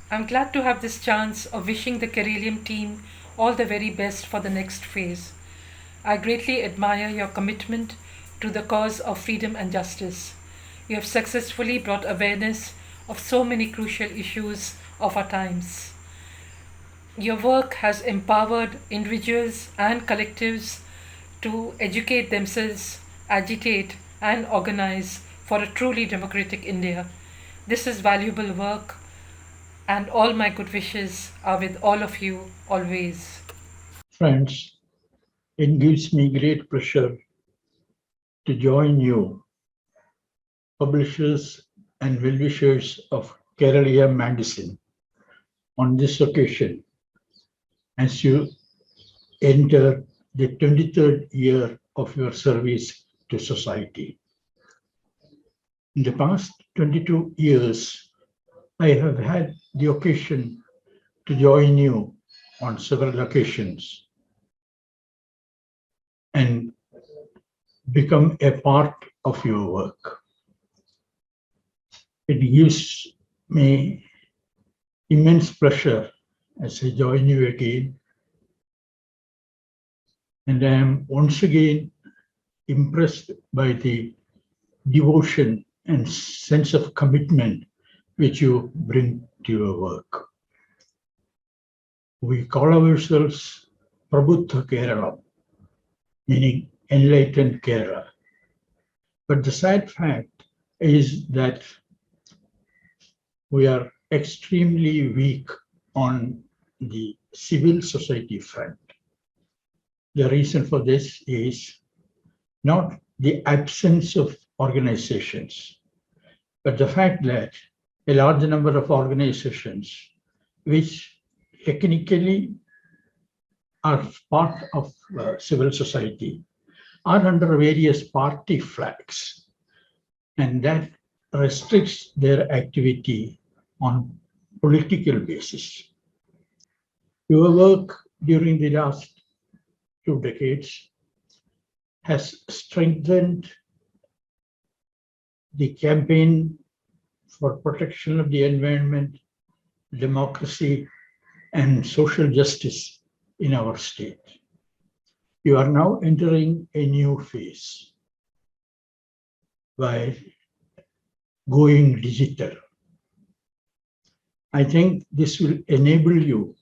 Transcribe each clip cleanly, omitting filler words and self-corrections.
I'm glad to have this chance of wishing the Keralium team all the very best for the next phase. I greatly admire your commitment to the cause of freedom and justice. You have successfully brought awareness of so many crucial issues of our times. Your work has empowered individuals and collectives to educate themselves, agitate, and organize for a truly democratic India. This is valuable work, and all my good wishes are with all of you always. Friends, it gives me great pleasure to join you, publishers and well-wishers of Kerala Magazine, on this occasion as you enter the 23rd year of your service to society. In the past 22 years, I have had the occasion to join you on several occasions and become a part of your work. It gives me immense pleasure as I join you again, and I am once again impressed by the devotion and sense of commitment which you bring to your work. We call ourselves Prabuddha Kerala, meaning enlightened Kerala. But the sad fact is that we are extremely weak on the civil society front. The reason for this is not the absence of organizations, but the fact that a large number of organizations which technically are part of civil society are under various party flags, and that restricts their activity on political basis. Your work during the last 2 decades has strengthened the campaign for protection of the environment, democracy, and social justice in our state. You are now entering a new phase by going digital. I think this will enable you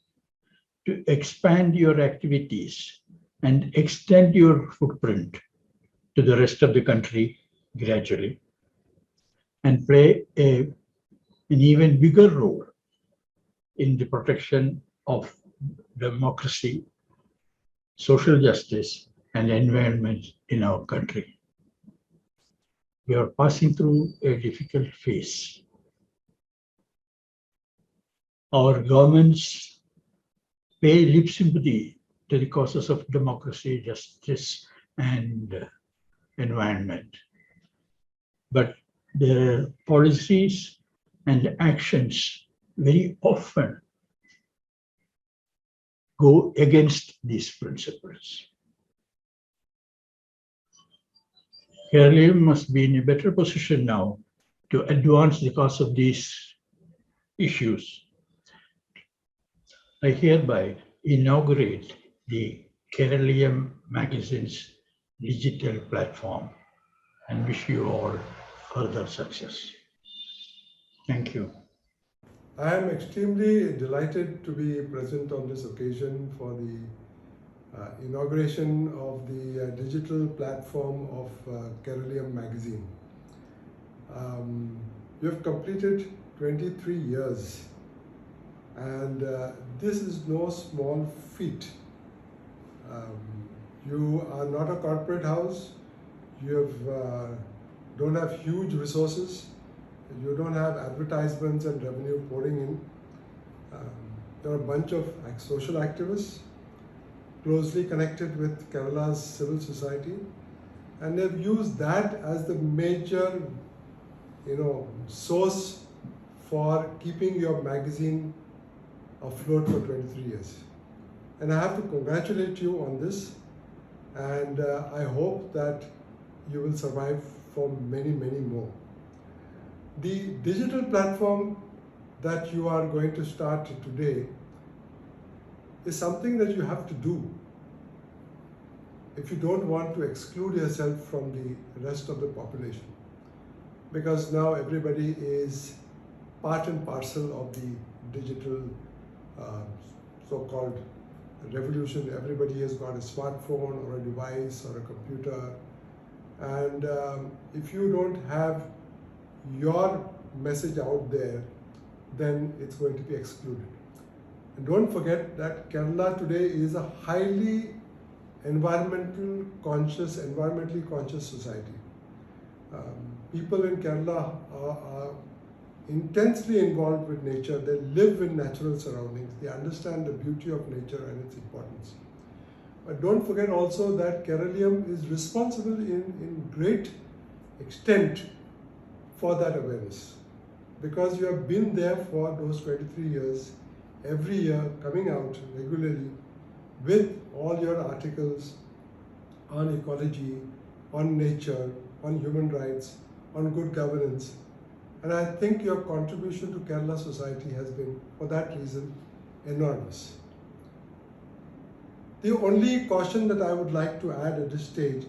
to expand your activities and extend your footprint to the rest of the country gradually and play an even bigger role in the protection of democracy, social justice, and environment in our country. We are passing through a difficult phase. Our governments pay lip sympathy to the causes of democracy, justice, and environment. But their policies and actions very often go against these principles. Kerala must be in a better position now to advance the cause of these issues. I hereby inaugurate the Kerala Magazine's digital platform and wish you all further success. Thank you. I am extremely delighted to be present on this occasion for the inauguration of the digital platform of Keralium magazine. We have completed 23 years, and this is no small feat. You are not a corporate house, you don't have huge resources, you don't have advertisements and revenue pouring in. There are a bunch of social activists closely connected with Kerala's civil society, and they've used that as the major, source for keeping your magazine afloat for 23 years. And I have to congratulate you on this, and I hope that you will survive for many, many more. The digital platform that you are going to start today is something that you have to do if you don't want to exclude yourself from the rest of the population. Because now everybody is part and parcel of the digital uh, so-called revolution. Everybody has got a smartphone or a device or a computer. And if you don't have your message out there, then it's going to be excluded. And don't forget that Kerala today is a highly environmentally conscious society. People in Kerala are intensely involved with nature. They live in natural surroundings. They understand the beauty of nature and its importance. But don't forget also that Keralium is responsible in great extent for that awareness. Because you have been there for those 23 years, every year coming out regularly with all your articles on ecology, on nature, on human rights, on good governance. And I think your contribution to Kerala society has been, for that reason, enormous. The only caution that I would like to add at this stage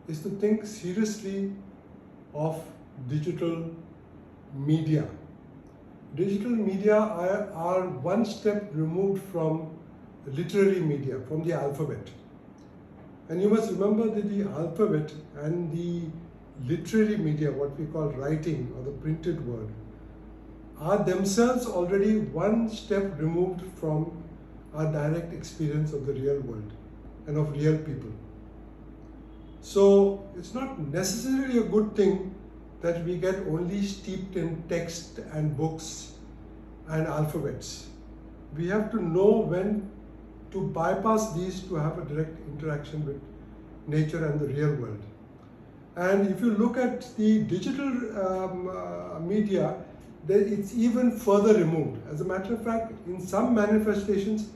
is to think seriously of digital media. Digital media are one step removed from literary media, from the alphabet. And you must remember that the alphabet and the literary media, what we call writing or the printed word, are themselves already one step removed from our direct experience of the real world and of real people. So it's not necessarily a good thing that we get only steeped in text and books and alphabets. We have to know when to bypass these to have a direct interaction with nature and the real world. And if you look at the digital media, then it's even further removed. As a matter of fact, in some manifestations,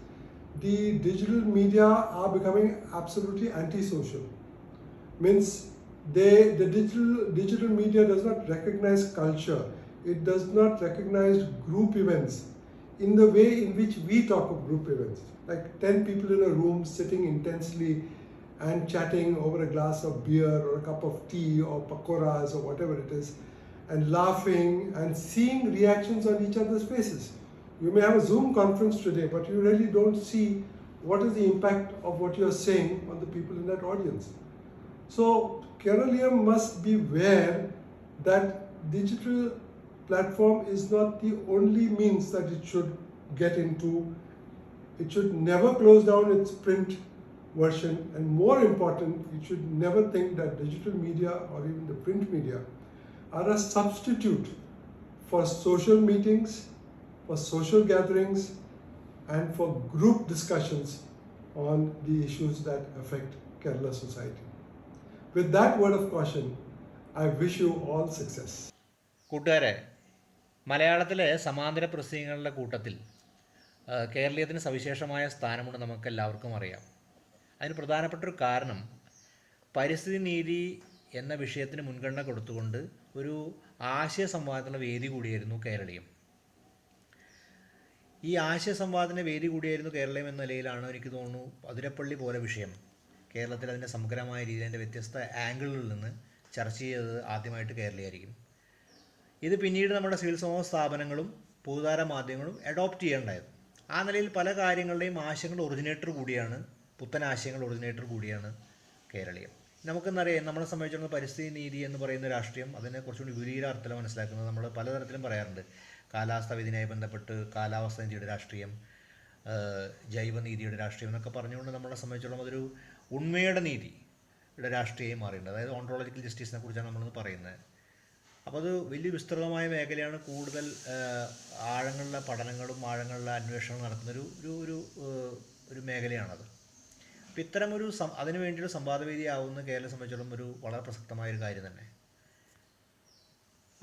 the digital media are becoming absolutely antisocial. Means the digital media does not recognize culture. It does not recognize group events in the way in which we talk of group events. Like 10 people in a room sitting intensely and chatting over a glass of beer or a cup of tea or pakoras or whatever it is, and laughing and seeing reactions on each other's faces. You may have a Zoom conference today, but you really don't see what is the impact of what you're saying on the people in that audience. So Keralium must be aware that digital platform is not the only means that it should get into. It should never close down its print version, and more important, it should never think that digital media or even the print media are a substitute for social meetings, for social gatherings, and for group discussions on the issues that affect Kerala society. With that word of caution, I wish you all success. കൂട്ടുകാരെ, മലയാളത്തിലെ സമാന്തര പ്രസിദ്ധീകരണങ്ങളുടെ കൂട്ടത്തിൽ കേരളീയത്തിന് സവിശേഷമായ സ്ഥാനമുണ്ട്, നമുക്കെല്ലാവർക്കും അറിയാം. അതിന് പ്രധാനപ്പെട്ടൊരു കാരണം പരിസ്ഥിതി നീതി എന്ന വിഷയത്തിന് മുൻഗണന കൊടുത്തുകൊണ്ട് ഒരു ആശയ സംവാദത്തിനുള്ള വേദി കൂടിയായിരുന്നു കേരളീയം. ഈ ആശയ സംവാദത്തിൻ്റെ വേദി കൂടിയായിരുന്നു കേരളീയം എന്ന നിലയിലാണ് എനിക്ക് തോന്നുന്നു അതിരപ്പള്ളി പോലെ വിഷയം കേരളത്തിൽ അതിൻ്റെ സമഗ്രമായ രീതിയിൽ അതിൻ്റെ വ്യത്യസ്ത ആംഗിളുകളിൽ നിന്ന് ചർച്ച ചെയ്തത് ആദ്യമായിട്ട് കേരളീയമായിരിക്കും. ഇത് പിന്നീട് നമ്മുടെ സിവിൽ സമൂഹ സ്ഥാപനങ്ങളും പൊതുധാര മാധ്യമങ്ങളും അഡോപ്റ്റ് ചെയ്യേണ്ടായത്. ആ നിലയിൽ പല കാര്യങ്ങളുടെയും ആശയങ്ങളുടെ ഒറിജിനേറ്റർ കൂടിയാണ്, പുത്തൻ ആശയങ്ങളുടെ ഒറിജിനേറ്റർ കൂടിയാണ് കേരളീയം. നമുക്കെന്നറിയാം, നമ്മളെ സംബന്ധിച്ചിടത്തോളം പരിസ്ഥിതി നീതി എന്ന് പറയുന്ന രാഷ്ട്രീയം അതിനെ കുറച്ചുകൂടി വിപരീത അർത്ഥത്തിൽ മനസ്സിലാക്കുന്നത് നമ്മൾ പലതരത്തിലും പറയാറുണ്ട്. കാലാവസ്ഥാ വ്യതിയാനവുമായി ബന്ധപ്പെട്ട് കാലാവസ്ഥാ നീതിയുടെ രാഷ്ട്രീയം, ജൈവനീതിയുടെ രാഷ്ട്രീയം എന്നൊക്കെ പറഞ്ഞുകൊണ്ട് നമ്മളെ സംബന്ധിച്ചിടത്തോളം അതൊരു ഉണ്മയുടെ നീതിയുടെ രാഷ്ട്രീയമായി മാറിയിട്ടുണ്ട്. അതായത് ഓണ്ടോളജിക്കൽ ജസ്റ്റിസിനെ കുറിച്ചാണ് നമ്മളിന്ന് പറയുന്നത്. അപ്പോൾ അത് വലിയ വിസ്തൃതമായ മേഖലയാണ്. കൂടുതൽ ആഴങ്ങളിലെ പഠനങ്ങളും ആഴങ്ങളിലെ അന്വേഷണവും നടത്തുന്നൊരു ഒരു ഒരു മേഖലയാണത്. അപ്പോൾ ഇത്തരമൊരു അതിനു വേണ്ടിയൊരു സംവാദവേദി ആവുന്ന കേരളത്തെ സംബന്ധിച്ചിടത്തോളം ഒരു വളരെ പ്രസക്തമായൊരു കാര്യം തന്നെ.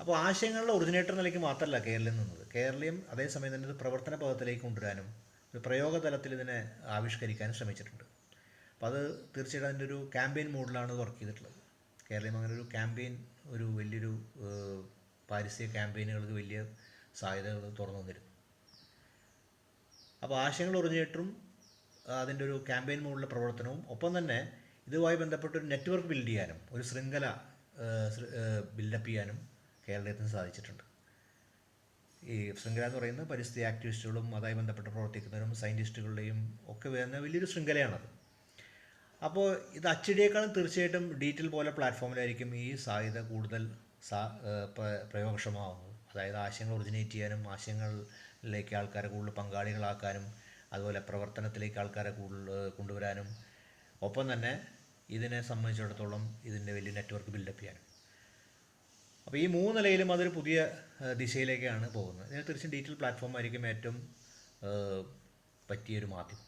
അപ്പോൾ ആശയങ്ങളുടെ ഒറിജിനേറ്റർ നിലയ്ക്ക് മാത്രമല്ല കേരളം നിന്നത്. കേരളീയം അതേസമയം തന്നെ ഒരു പ്രവർത്തന പദത്തിലേക്ക് കൊണ്ടുവരാനും ഒരു പ്രയോഗതലത്തിൽ ഇതിനെ ആവിഷ്കരിക്കാനും ശ്രമിച്ചിട്ടുണ്ട്. അപ്പോൾ അത് തീർച്ചയായിട്ടും അതിൻ്റെ ഒരു ക്യാമ്പയിൻ മോഡിലാണ് വർക്ക് ചെയ്തിട്ടുള്ളത്. കേരളീയം അങ്ങനെ ഒരു ക്യാമ്പയിൻ, ഒരു വലിയൊരു പാരിസ്ഥിതിക ക്യാമ്പയിനുകൾക്ക് വലിയ സാധ്യതകൾ തുറന്നു വന്നിരുന്നു. അപ്പോൾ ആശയങ്ങൾ ഒറിജിനേറ്ററും അതിൻ്റെ ഒരു ക്യാമ്പയിൻ മോഡിലെ പ്രവർത്തനവും ഒപ്പം തന്നെ ഇതുമായി ബന്ധപ്പെട്ട ഒരു നെറ്റ്വർക്ക് ബിൽഡ് ചെയ്യാനും ഒരു ശൃംഖല ബിൽഡപ്പ് ചെയ്യാനും കേരളത്തിന് സാധിച്ചിട്ടുണ്ട്. ഈ ശൃംഖല എന്ന് പറയുന്നത് പരിസ്ഥിതി ആക്ടിവിസ്റ്റുകളും അതുമായി ബന്ധപ്പെട്ട് പ്രവർത്തിക്കുന്നവരും സയൻറ്റിസ്റ്റുകളുടെയും ഒക്കെ വരുന്ന വലിയൊരു ശൃംഖലയാണത്. അപ്പോൾ ഇത് അച്ചടിയേക്കാളും തീർച്ചയായിട്ടും ഡിജിറ്റൽ പോലെ പ്ലാറ്റ്ഫോമിലായിരിക്കും ഈ സാധ്യത കൂടുതൽ പ്രയോഗക്ഷമമാകുന്നത്. അതായത് ആശയങ്ങൾ ഒറിജിനേറ്റ് ചെയ്യാനും ആശയങ്ങളിലേക്ക് ആൾക്കാരെ കൂടുതൽ പങ്കാളികളാക്കാനും അതുപോലെ പ്രവർത്തനത്തിലേക്ക് ആൾക്കാരെ കൂടുതൽ കൊണ്ടുവരാനും ഒപ്പം തന്നെ ഇതിനെ സംബന്ധിച്ചിടത്തോളം ഇതിൻ്റെ വലിയ നെറ്റ്വർക്ക് ബിൽഡപ്പ് ചെയ്യാനും. അപ്പോൾ ഈ 3 നിലയിലും അതൊരു പുതിയ ദിശയിലേക്കാണ് പോകുന്നത്. ഇതിന് തീർച്ചയായും ഡിജിറ്റൽ പ്ലാറ്റ്ഫോം ആയിരിക്കും ഏറ്റവും പറ്റിയൊരു മാധ്യമം.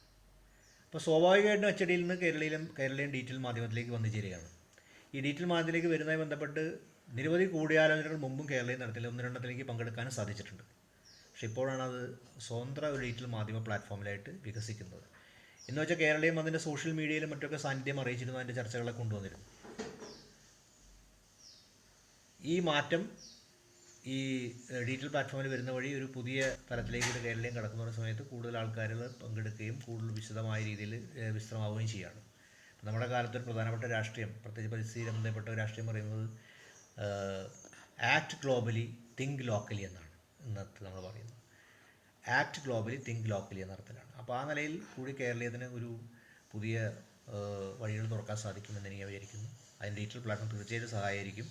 അപ്പോൾ സ്വാഭാവികമായിട്ടും അച്ചടിയിൽ നിന്ന് കേരളീയം ഡിജിറ്റൽ മാധ്യമത്തിലേക്ക് വന്നു ചേരുകയാണ്. ഈ ഡിജിറ്റൽ മാധ്യമത്തിലേക്ക് വരുന്നതുമായി ബന്ധപ്പെട്ട് നിരവധി കൂടിയാലോചനകൾ മുമ്പും കേരളീയം നടത്തില്ല, 1-2 പങ്കെടുക്കാനും സാധിച്ചിട്ടുണ്ട്. പക്ഷെ ഇപ്പോഴാണ് അത് സ്വതന്ത്ര ഒരു ഡിജിറ്റൽ മാധ്യമ പ്ലാറ്റ്ഫോമിലായിട്ട് വികസിക്കുന്നത്. എന്ന് വെച്ചാൽ കേരളീയം അതിൻ്റെ സോഷ്യൽ മീഡിയയിലും മറ്റൊക്കെ സാന്നിധ്യം അറിയിച്ചിരുന്നു, അതിൻ്റെ ചർച്ചകളെ കൊണ്ടുവന്നിരുന്നു. ഈ മാറ്റം ഈ ഡിജിറ്റൽ പ്ലാറ്റ്ഫോമിൽ വരുന്ന വഴി ഒരു പുതിയ തലത്തിലേക്ക് കേരളീയം കടക്കുന്ന സമയത്ത് കൂടുതൽ ആൾക്കാർ പങ്കെടുക്കുകയും കൂടുതൽ വിശദമായ രീതിയിൽ വിസ്തൃതമാവുകയും ചെയ്യുകയാണ്. നമ്മുടെ കാലത്ത് ഒരു പ്രധാനപ്പെട്ട രാഷ്ട്രീയം, പ്രത്യേകിച്ച് പരിസ്ഥിതിയിൽ ബന്ധപ്പെട്ട ഒരു രാഷ്ട്രീയം പറയുന്നത് ആക്ട് ഗ്ലോബലി തിങ്ക് ലോക്കലി എന്നാണ് ഇന്നത്തെ നമ്മൾ പറയുന്നത്. ആക്ട് ഗ്ലോബലി തിങ്ക് ലോക്കലി എന്ന അർത്ഥത്തിലാണ്. അപ്പോൾ ആ നിലയിൽ കൂടി കേരളീയത്തിന് ഒരു പുതിയ വഴികൾ തുറക്കാൻ സാധിക്കുമെന്ന് എനിക്ക് വിചാരിക്കുന്നു. അതിന് ഡിജിറ്റൽ പ്ലാറ്റ്ഫോം തീർച്ചയായിട്ടും സഹായമായിരിക്കും.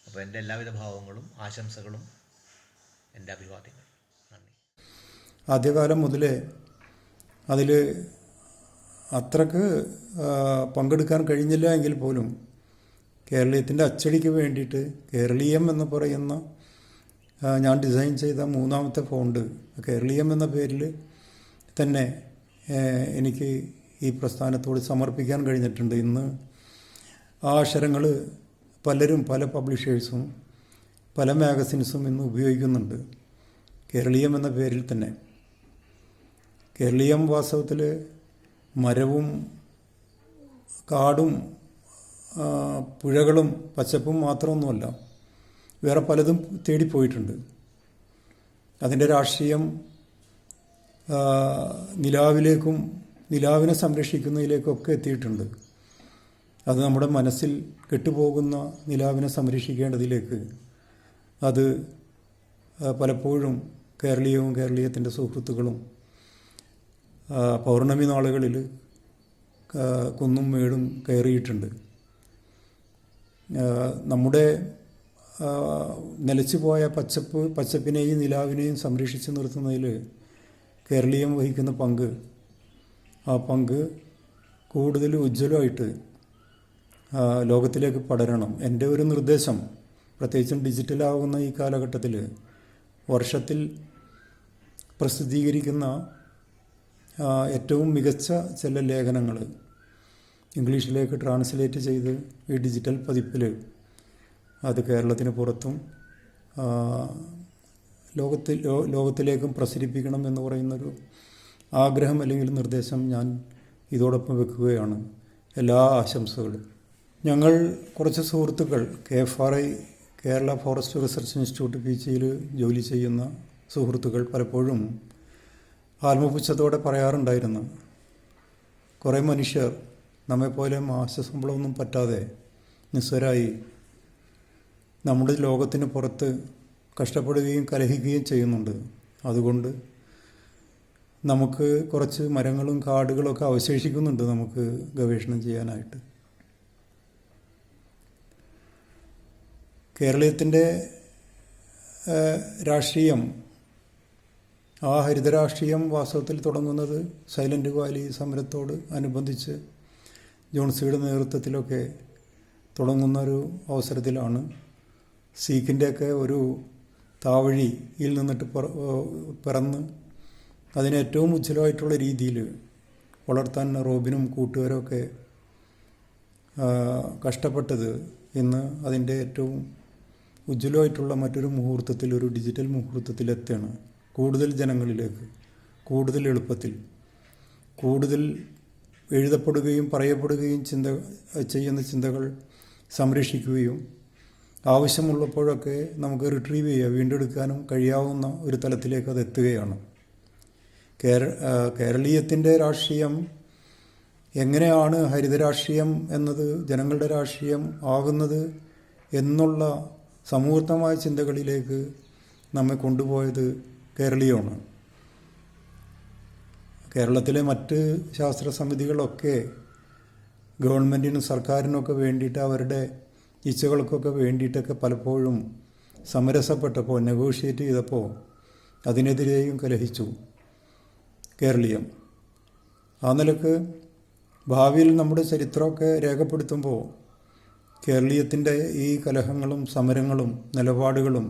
അപ്പോൾ എൻ്റെ എല്ലാവിധ ഭാവങ്ങളും ആശംസകളും എൻ്റെ അഭിവാദ്യങ്ങളും. നന്ദി. ആദ്യകാലം മുതലേ അതിൽ അത്രക്ക് പങ്കെടുക്കാൻ കഴിഞ്ഞില്ല എങ്കിൽ പോലും കേരളീയത്തിൻ്റെ അച്ചടിക്ക് വേണ്ടിയിട്ട് കേരളീയം എന്ന് പറയുന്ന ഞാൻ ഡിസൈൻ ചെയ്ത 3ാമത്തെ ഫോണ്ട് കേരളീയം എന്ന പേരിൽ തന്നെ എനിക്ക് ഈ പ്രസ്ഥാനത്തോട് സമർപ്പിക്കാൻ കഴിഞ്ഞിട്ടുണ്ട്. ഇന്ന് ആ അക്ഷരങ്ങൾ പലരും പല പബ്ലിഷേഴ്സും പല മാഗസിൻസും ഇന്ന് ഉപയോഗിക്കുന്നുണ്ട് കേരളീയം എന്ന പേരിൽ തന്നെ. കേരളീയം വാസ്തവത്തിൽ മരവും കാടും പുഴകളും പച്ചപ്പും മാത്രമൊന്നുമല്ല, വേറെ പലതും തേടിപ്പോയിട്ടുണ്ട്. അതിൻ്റെ രാഷ്ട്രീയം നിലാവിലേക്കും നിലാവിനെ സംരക്ഷിക്കുന്നതിലേക്കൊക്കെ എത്തിയിട്ടുണ്ട്. അത് നമ്മുടെ മനസ്സിൽ കെട്ടുപോകുന്ന നിലാവിനെ സംരക്ഷിക്കേണ്ടതിലേക്ക് അത് പലപ്പോഴും കേരളീയവും കേരളീയത്തിൻ്റെ സുഹൃത്തുക്കളും പൗർണമി നാളുകളിൽ കുന്നും മേടും കയറിയിട്ടുണ്ട്. നമ്മുടെ നിലച്ചുപോയ പച്ചപ്പിനെയും നിലാവിനെയും സംരക്ഷിച്ചു നിർത്തുന്നതിൽ കേരളീയം വഹിക്കുന്ന പങ്ക്, ആ പങ്ക് കൂടുതൽ ഉജ്ജ്വലമായിട്ട് ലോകത്തിലേക്ക് പടരണം. എൻ്റെ ഒരു നിർദ്ദേശം, പ്രത്യേകിച്ചും ഡിജിറ്റലാകുന്ന ഈ കാലഘട്ടത്തിൽ വർഷത്തിൽ പ്രസിദ്ധീകരിക്കുന്ന ഏറ്റവും മികച്ച ചില ലേഖനങ്ങൾ ഇംഗ്ലീഷിലേക്ക് ട്രാൻസ്ലേറ്റ് ചെയ്ത് ഈ ഡിജിറ്റൽ പതിപ്പിൽ അത് കേരളത്തിന് പുറത്തും ലോകത്തിലേക്കും പ്രസരിപ്പിക്കണം എന്ന് പറയുന്നൊരു ആഗ്രഹം അല്ലെങ്കിൽ നിർദ്ദേശം ഞാൻ ഇതോടൊപ്പം വെക്കുകയാണ്. എല്ലാ ആശംസകളും. ഞങ്ങൾ കുറച്ച് സുഹൃത്തുക്കൾ KFRI Kerala forest research institute പീച്ചിയിൽ ജോലി ചെയ്യുന്ന സുഹൃത്തുക്കൾ പലപ്പോഴും ആത്മപുച്ഛത്തോടെ പറയാറുണ്ടായിരുന്നു, കുറേ മനുഷ്യർ നമ്മെപ്പോലെ മാസശമ്പളമൊന്നും പറ്റാതെ നിസ്വരായി നമ്മുടെ ലോകത്തിന് പുറത്ത് കഷ്ടപ്പെടുകയും കലഹിക്കുകയും ചെയ്യുന്നുണ്ട്. അതുകൊണ്ട് നമുക്ക് കുറച്ച് മരങ്ങളും കാടുകളൊക്കെ അവശേഷിക്കുന്നുണ്ട് നമുക്ക് ഗവേഷണം ചെയ്യാനായിട്ട്. കേരളത്തിൻ്റെ രാഷ്ട്രീയം, ആ ഹരിതരാഷ്ട്രീയം വാസ്തവത്തിൽ തുടങ്ങുന്നത് സൈലൻ്റ് വാലി സമരത്തോട് അനുബന്ധിച്ച് ജോൺസിയുടെ നേതൃത്വത്തിലൊക്കെ തുടങ്ങുന്നൊരു അവസരത്തിലാണ്. സീക്കിൻ്റെയൊക്കെ ഒരു താവഴിയിൽ നിന്നിട്ട് പിറന്ന് അതിനേറ്റവും ഉജ്ജ്വലമായിട്ടുള്ള രീതിയിൽ വളർത്താൻ റോബിനും കൂട്ടുകാരൊക്കെ കഷ്ടപ്പെട്ടത് ഇന്ന് അതിൻ്റെ ഏറ്റവും ഉജ്ജ്വലമായിട്ടുള്ള മറ്റൊരു മുഹൂർത്തത്തിൽ, ഒരു ഡിജിറ്റൽ മുഹൂർത്തത്തിലെത്തുകയാണ്. കൂടുതൽ ജനങ്ങളിലേക്ക് കൂടുതൽ എളുപ്പത്തിൽ കൂടുതൽ എഴുതപ്പെടുകയും പറയപ്പെടുകയും ചെയ്യുന്ന ചിന്തകൾ സംരക്ഷിക്കുകയും ആവശ്യമുള്ളപ്പോഴൊക്കെ നമുക്ക് റിട്രീവ് ചെയ്യുക, വീണ്ടെടുക്കാനും കഴിയാവുന്ന ഒരു തലത്തിലേക്ക് അത് എത്തുകയാണ്. കേരളീയത്തിൻ്റെ രാഷ്ട്രീയം എങ്ങനെയാണ് ഹരിതരാഷ്ട്രീയം എന്നത് ജനങ്ങളുടെ രാഷ്ട്രീയം ആകുന്നത് എന്നുള്ള സമൂർത്തമായ ചിന്തകളിലേക്ക് നമ്മെ കൊണ്ടുപോയത് കേരളീയമാണ്. കേരളത്തിലെ മറ്റ് ശാസ്ത്ര സമിതികളൊക്കെ ഗവൺമെൻറ്റിനും സർക്കാരിനൊക്കെ വേണ്ടിയിട്ട് അവരുടെ ഇച്ഛകൾക്കൊക്കെ വേണ്ടിയിട്ടൊക്കെ പലപ്പോഴും സമരസപ്പെട്ടപ്പോൾ, നെഗോഷിയേറ്റ് ചെയ്തപ്പോൾ അതിനെതിരെയും കലഹിച്ചു കേരളീയം. ആ നിലക്ക് ഭാവിയിൽ നമ്മുടെ ചരിത്രമൊക്കെ രേഖപ്പെടുത്തുമ്പോൾ കേരളീയത്തിൻ്റെ ഈ കലഹങ്ങളും സമരങ്ങളും നിലപാടുകളും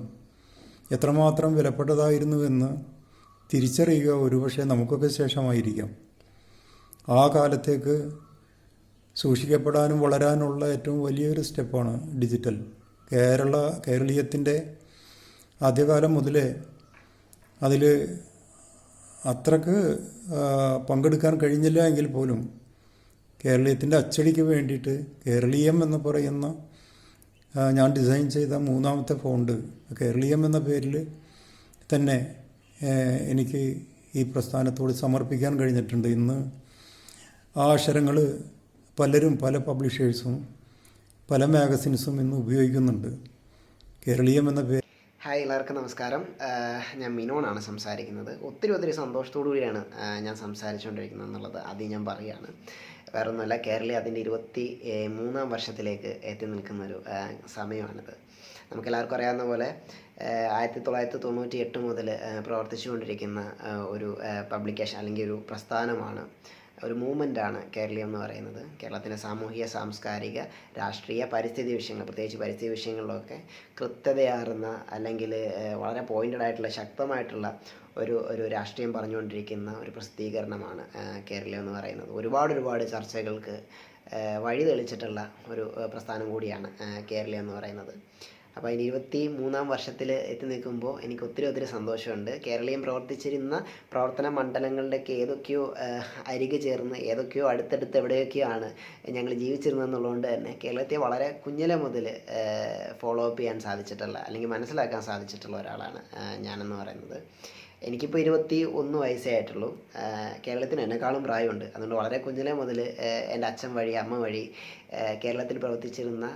എത്രമാത്രം വിലപ്പെട്ടതായിരുന്നുവെന്ന് തിരിച്ചറിയുക ഒരുപക്ഷെ നമുക്കൊക്കെ ശേഷമായിരിക്കാം. ആ കാലത്തേക്ക് സൂക്ഷിക്കപ്പെടാനും വളരാനുള്ള ഏറ്റവും വലിയൊരു സ്റ്റെപ്പാണ് ഡിജിറ്റൽ. കേരളീയത്തിൻ്റെ ആദ്യകാലം മുതലേ അതിൽ അത്രക്ക് പങ്കെടുക്കാൻ കഴിഞ്ഞില്ല എങ്കിൽ പോലും കേരളീയത്തിൻ്റെ അച്ചടിക്ക് വേണ്ടിയിട്ട് കേരളീയം എന്ന് പറയുന്ന ഞാൻ ഡിസൈൻ ചെയ്ത 3ാമത്തെ ഫോണ്ട് കേരളീയം എന്ന പേരിൽ തന്നെ എനിക്ക് ഈ പ്രസ്ഥാനത്തോട് സമർപ്പിക്കാൻ കഴിഞ്ഞിട്ടുണ്ട്. ഇന്ന് ആ അക്ഷരങ്ങൾ പലരും, പല പബ്ലിഷേഴ്സും പല മാഗസിൻസും ഇന്ന് ഉപയോഗിക്കുന്നുണ്ട്. കേരളീയം എന്ന പേര്. ഹായ്, എല്ലാവർക്കും നമസ്കാരം. ഞാൻ മിനോണാണ് സംസാരിക്കുന്നത്. ഒത്തിരി സന്തോഷത്തോടു കൂടിയാണ് ഞാൻ സംസാരിച്ചുകൊണ്ടിരിക്കുന്നത് എന്നുള്ളത് ആദ്യം ഞാൻ പറയുകയാണ്. വേറെ ഒന്നുമല്ല, കേരളീയ അതിൻ്റെ 23ാം വർഷത്തിലേക്ക് എത്തി നിൽക്കുന്നൊരു സമയമാണിത്. നമുക്കെല്ലാവർക്കും അറിയാവുന്ന പോലെ 1998 മുതൽ പ്രവർത്തിച്ചുകൊണ്ടിരിക്കുന്ന ഒരു പബ്ലിക്കേഷൻ അല്ലെങ്കിൽ ഒരു പ്രസ്ഥാനമാണ്, ഒരു മൂവ്മെൻറ്റാണ് കേരളീയം എന്ന് പറയുന്നത്. കേരളത്തിലെ സാമൂഹിക, സാംസ്കാരിക, രാഷ്ട്രീയ, പരിസ്ഥിതി വിഷയങ്ങൾ, പ്രത്യേകിച്ച് പരിസ്ഥിതി വിഷയങ്ങളിലൊക്കെ കൃത്യതയാർന്ന അല്ലെങ്കിൽ വളരെ പോയിൻ്റഡ് ആയിട്ടുള്ള ശക്തമായിട്ടുള്ള ഒരു രാഷ്ട്രീയം പറഞ്ഞുകൊണ്ടിരിക്കുന്ന ഒരു പ്രസിദ്ധീകരണമാണ് കേരളീയം എന്ന് പറയുന്നത്. ഒരുപാട് ചർച്ചകൾക്ക് വഴി തെളിച്ചിട്ടുള്ള ഒരു പ്രസ്ഥാനം കൂടിയാണ് കേരളീയം എന്ന് പറയുന്നത്. അപ്പോൾ അതിന് 23ാം വർഷത്തിൽ എത്തി നിൽക്കുമ്പോൾ എനിക്ക് ഒത്തിരി സന്തോഷമുണ്ട്. കേരളീയം പ്രവർത്തിച്ചിരുന്ന പ്രവർത്തന മണ്ഡലങ്ങളുടെയൊക്കെ ഏതൊക്കെയോ അരികെ ചേർന്ന് ഏതൊക്കെയോ അടുത്തടുത്ത് എവിടെയൊക്കെയോ ആണ് ഞങ്ങൾ ജീവിച്ചിരുന്നതെന്നുള്ളതുകൊണ്ട് തന്നെ കേരളത്തെ വളരെ കുഞ്ഞിലെ മുതൽ ഫോളോ അപ്പ് ചെയ്യാൻ സാധിച്ചിട്ടുള്ള അല്ലെങ്കിൽ മനസ്സിലാക്കാൻ സാധിച്ചിട്ടുള്ള ഒരാളാണ് ഞാനെന്ന് പറയുന്നത്. എനിക്കിപ്പോൾ 21 വയസ്സേ ആയിട്ടുള്ളൂ. കേരളത്തിന് എന്നെക്കാളും പ്രായമുണ്ട്. അതുകൊണ്ട് വളരെ കുഞ്ഞിലെ മുതൽ എൻ്റെ അച്ഛൻ വഴി, അമ്മ വഴി, കേരളത്തിൽ പ്രവർത്തിച്ചിരുന്ന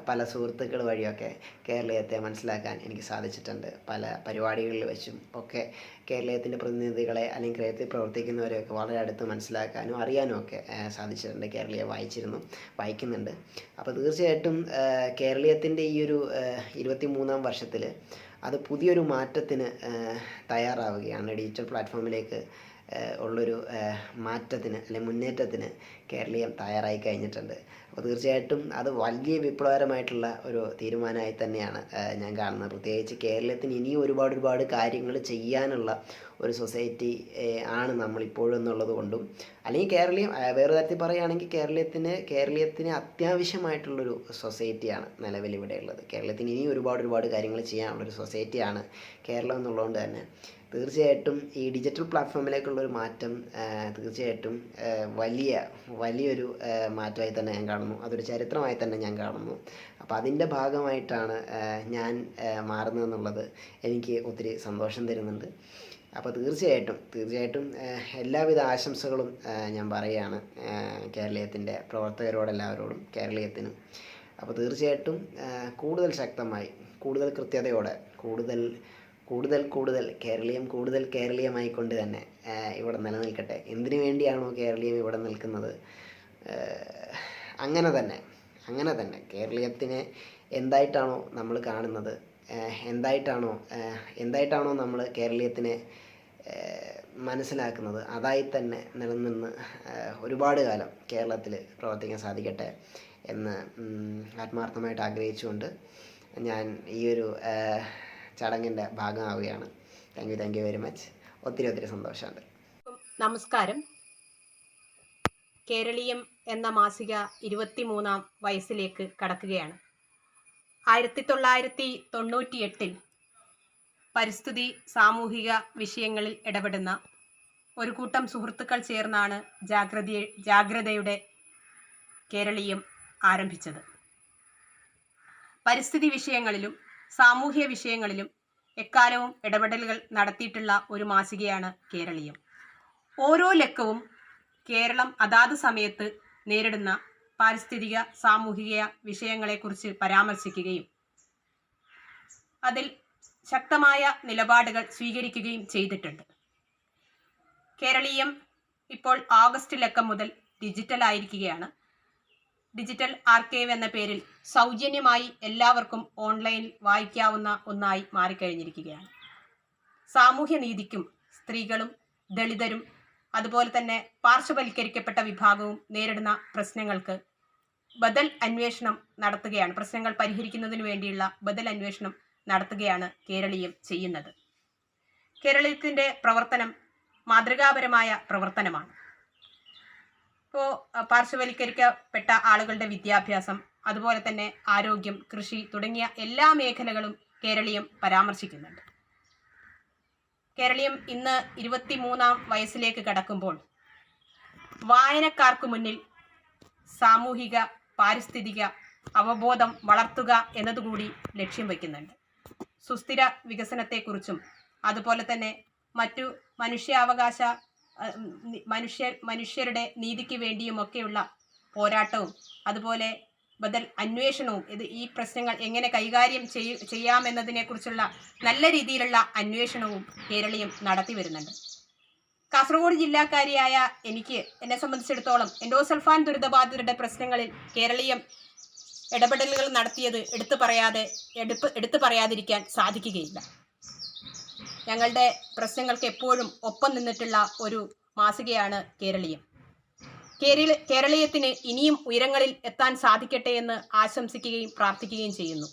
പല സുഹൃത്തുക്കൾ വഴിയൊക്കെ കേരളീയത്തെ മനസ്സിലാക്കാൻ എനിക്ക് സാധിച്ചിട്ടുണ്ട്. പല പരിപാടികളിൽ വെച്ചും ഒക്കെ കേരളീയത്തിൻ്റെ പ്രതിനിധികളെ അല്ലെങ്കിൽ കേരളത്തിൽ പ്രവർത്തിക്കുന്നവരെയൊക്കെ വളരെ അടുത്ത് മനസ്സിലാക്കാനും അറിയാനും ഒക്കെ സാധിച്ചിട്ടുണ്ട്. കേരളീയം വായിക്കുന്നുണ്ട്. അപ്പോൾ തീർച്ചയായിട്ടും കേരളീയത്തിൻ്റെ ഈ ഒരു 23ാം വർഷത്തിൽ അത് പുതിയൊരു മാറ്റത്തിന് തയ്യാറാവുകയാണ്. ഡിജിറ്റൽ പ്ലാറ്റ്ഫോമിലേക്ക് ഉള്ളൊരു മാറ്റത്തിന് അല്ലെങ്കിൽ മുന്നേറ്റത്തിന് കേരളീയം തയ്യാറായി കഴിഞ്ഞിട്ടുണ്ട്. അപ്പോൾ തീർച്ചയായിട്ടും അത് വലിയ വിപ്ലവകരമായിട്ടുള്ള ഒരു തീരുമാനമായി തന്നെയാണ് ഞാൻ കാണുന്നത്. പ്രത്യേകിച്ച് കേരളത്തിന് ഇനിയും ഒരുപാട് കാര്യങ്ങൾ ചെയ്യാനുള്ള ഒരു സൊസൈറ്റി ആണ് നമ്മളിപ്പോഴും എന്നുള്ളത് കൊണ്ടും, അല്ലെങ്കിൽ കേരളീയം വേറെ തരത്തിൽ പറയുകയാണെങ്കിൽ കേരളീയത്തിന് അത്യാവശ്യമായിട്ടുള്ളൊരു സൊസൈറ്റിയാണ് നിലവിൽ ഇവിടെ ഉള്ളത്. കേരളത്തിന് ഇനിയും ഒരുപാട് കാര്യങ്ങൾ ചെയ്യാനുള്ളൊരു സൊസൈറ്റിയാണ് കേരളം എന്നുള്ളതുകൊണ്ട് തന്നെ തീർച്ചയായിട്ടും ഈ ഡിജിറ്റൽ പ്ലാറ്റ്ഫോമിലേക്കുള്ളൊരു മാറ്റം തീർച്ചയായിട്ടും വലിയൊരു മാറ്റമായി തന്നെ ഞാൻ കാണുന്നു. അതൊരു ചരിത്രമായി തന്നെ ഞാൻ കാണുന്നു. അപ്പോൾ അതിൻ്റെ ഭാഗമായിട്ടാണ് ഞാൻ മാറുന്നതെന്നുള്ളത് എനിക്ക് ഒത്തിരി സന്തോഷം തരുന്നുണ്ട്. അപ്പോൾ തീർച്ചയായിട്ടും എല്ലാവിധ ആശംസകളും ഞാൻ പറയുകയാണ് കേരളീയത്തിൻ്റെ പ്രവർത്തകരോടെല്ലാവരോടും, കേരളീയത്തിനും. അപ്പോൾ തീർച്ചയായിട്ടും കൂടുതൽ ശക്തമായി, കൂടുതൽ കൃത്യതയോടെ, കൂടുതൽ കേരളീയം കൂടുതൽ കേരളീയമായിക്കൊണ്ട് തന്നെ ഇവിടെ നിലനിൽക്കട്ടെ. എന്തിനു വേണ്ടിയാണോ കേരളീയം ഇവിടെ നിൽക്കുന്നത്, അങ്ങനെ തന്നെ കേരളീയത്തിനെ എന്തായിട്ടാണോ നമ്മൾ കാണുന്നത്, എന്തായിട്ടാണോ നമ്മൾ കേരളീയത്തിനെ മനസ്സിലാക്കുന്നത്, അതായി തന്നെ നിലനിന്ന് ഒരുപാട് കാലം കേരളത്തിൽ പ്രവർത്തിക്കാൻ സാധിക്കട്ടെ എന്ന് ആത്മാർത്ഥമായിട്ട് ആഗ്രഹിച്ചുകൊണ്ട് ഞാൻ ഈ ഒരു ചടങ്ങിൻ്റെ ഭാഗമാവുകയാണ്. Thank you very much. ഒത്തിരി സന്തോഷമുണ്ട്. നമസ്കാരം. കേരളീയം എന്ന മാസിക 23ാം വയസ്സിലേക്ക് കടക്കുകയാണ്. 1998 പരിസ്ഥിതി സാമൂഹിക വിഷയങ്ങളിൽ ഇടപെടുന്ന ഒരു കൂട്ടം സുഹൃത്തുക്കൾ ചേർന്നാണ് ജാഗ്രതയുടെ കേരളീയം ആരംഭിച്ചത്. പരിസ്ഥിതി വിഷയങ്ങളിലും സാമൂഹ്യ വിഷയങ്ങളിലും എക്കാലവും ഇടപെടലുകൾ നടത്തിയിട്ടുള്ള ഒരു മാസികയാണ് കേരളീയം. ഓരോ ലക്കവും കേരളം അതാത് സമയത്ത് നേരിടുന്ന പാരിസ്ഥിതിക സാമൂഹിക വിഷയങ്ങളെക്കുറിച്ച് പരാമർശിക്കുകയും അതിൽ ശക്തമായ നിലപാടുകൾ സ്വീകരിക്കുകയും ചെയ്തിട്ടുണ്ട്. കേരളീയം ഇപ്പോൾ ആഗസ്റ്റ് ലക്കം മുതൽ ഡിജിറ്റൽ ആയിരിക്കുകയാണ്. ഡിജിറ്റൽ ആർക്കൈവ് എന്ന പേരിൽ സൗജന്യമായി എല്ലാവർക്കും ഓൺലൈനിൽ വായിക്കാവുന്ന ഒന്നായി മാറിക്കഴിഞ്ഞിരിക്കുകയാണ്. സാമൂഹ്യനീതിക്കും സ്ത്രീകളും ദളിതരും അതുപോലെ തന്നെ പാർശ്വവൽക്കരിക്കപ്പെട്ട വിഭാഗവും നേരിടുന്ന പ്രശ്നങ്ങൾക്ക് ബദൽ അന്വേഷണം നടത്തുകയാണ്. പ്രശ്നങ്ങൾ പരിഹരിക്കുന്നതിന് വേണ്ടിയുള്ള ബദൽ അന്വേഷണം നടത്തുകയാണ് കേരളീയം ചെയ്യുന്നത്. കേരളീയത്തിൻ്റെ പ്രവർത്തനം മാതൃകാപരമായ പ്രവർത്തനമാണ്. ഇപ്പോൾ പാർശ്വവൽക്കരിക്കപ്പെട്ട ആളുകളുടെ വിദ്യാഭ്യാസം, അതുപോലെ തന്നെ ആരോഗ്യം, കൃഷി തുടങ്ങിയ എല്ലാ മേഖലകളും കേരളീയം പരാമർശിക്കുന്നുണ്ട്. കേരളീയം ഇന്ന് 23-ാം വയസ്സിലേക്ക് കടക്കുമ്പോൾ വായനക്കാർക്ക് മുന്നിൽ സാമൂഹിക പാരിസ്ഥിതിക അവബോധം വളർത്തുക എന്നതുകൂടി ലക്ഷ്യം വയ്ക്കുന്നുണ്ട്. സുസ്ഥിര വികസനത്തെക്കുറിച്ചും അതുപോലെ തന്നെ മറ്റു മനുഷ്യരുടെ നീതിക്ക് വേണ്ടിയുമൊക്കെയുള്ള പോരാട്ടവും അതുപോലെ ബദൽ അന്വേഷണവും ഈ പ്രശ്നങ്ങൾ എങ്ങനെ കൈകാര്യം ചെയ്യാമെന്നതിനെക്കുറിച്ചുള്ള നല്ല രീതിയിലുള്ള അന്വേഷണവും കേരളീയം നടത്തി വരുന്നുണ്ട്. കാസർഗോഡ് ജില്ലാക്കാരിയായ എന്നെ സംബന്ധിച്ചിടത്തോളം എൻഡോസൾഫാൻ ദുരിതബാധിതരുടെ പ്രശ്നങ്ങളിൽ കേരളീയം ഇടപെടലുകൾ നടത്തിയത് എടുത്തു പറയാതിരിക്കാൻ സാധിക്കുകയില്ല. ഞങ്ങളുടെ പ്രശ്നങ്ങൾക്ക് എപ്പോഴും ഒപ്പം നിന്നിട്ടുള്ള ഒരു മാസികയാണ് കേരളീയം. കേരളീയത്തിന് ഇനിയും ഉയരങ്ങളിൽ എത്താൻ സാധിക്കട്ടെ എന്ന് ആശംസിക്കുകയും പ്രാർത്ഥിക്കുകയും ചെയ്യുന്നു.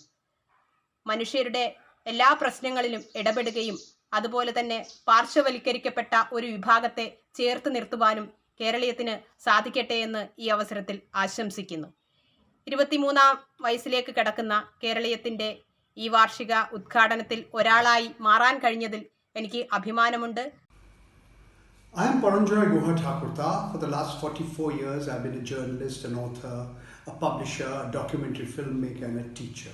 മനുഷ്യരുടെ എല്ലാ പ്രശ്നങ്ങളിലും ഇടപെടുകയും അതുപോലെ തന്നെ പാർശ്വവൽക്കരിക്കപ്പെട്ട ഒരു വിഭാഗത്തെ ചേർത്ത് നിർത്തുവാനും കേരളീയത്തിന് സാധിക്കട്ടെ എന്ന് ഈ അവസരത്തിൽ ആശംസിക്കുന്നു. 23-ാം വയസ്സിലേക്ക് കടക്കുന്ന കേരളീയത്തിൻ്റെ ഈ വാർഷിക ഉദ്ഘാടനത്തിൽ ഒരാളായി മാറാൻ കഴിഞ്ഞതിൽ എനിക്ക് അഭിമാനമുണ്ട്. I am Paranjoy Guha Thakurta. For the last 44 years, I've been a journalist, an author, a publisher, a documentary filmmaker, and a teacher.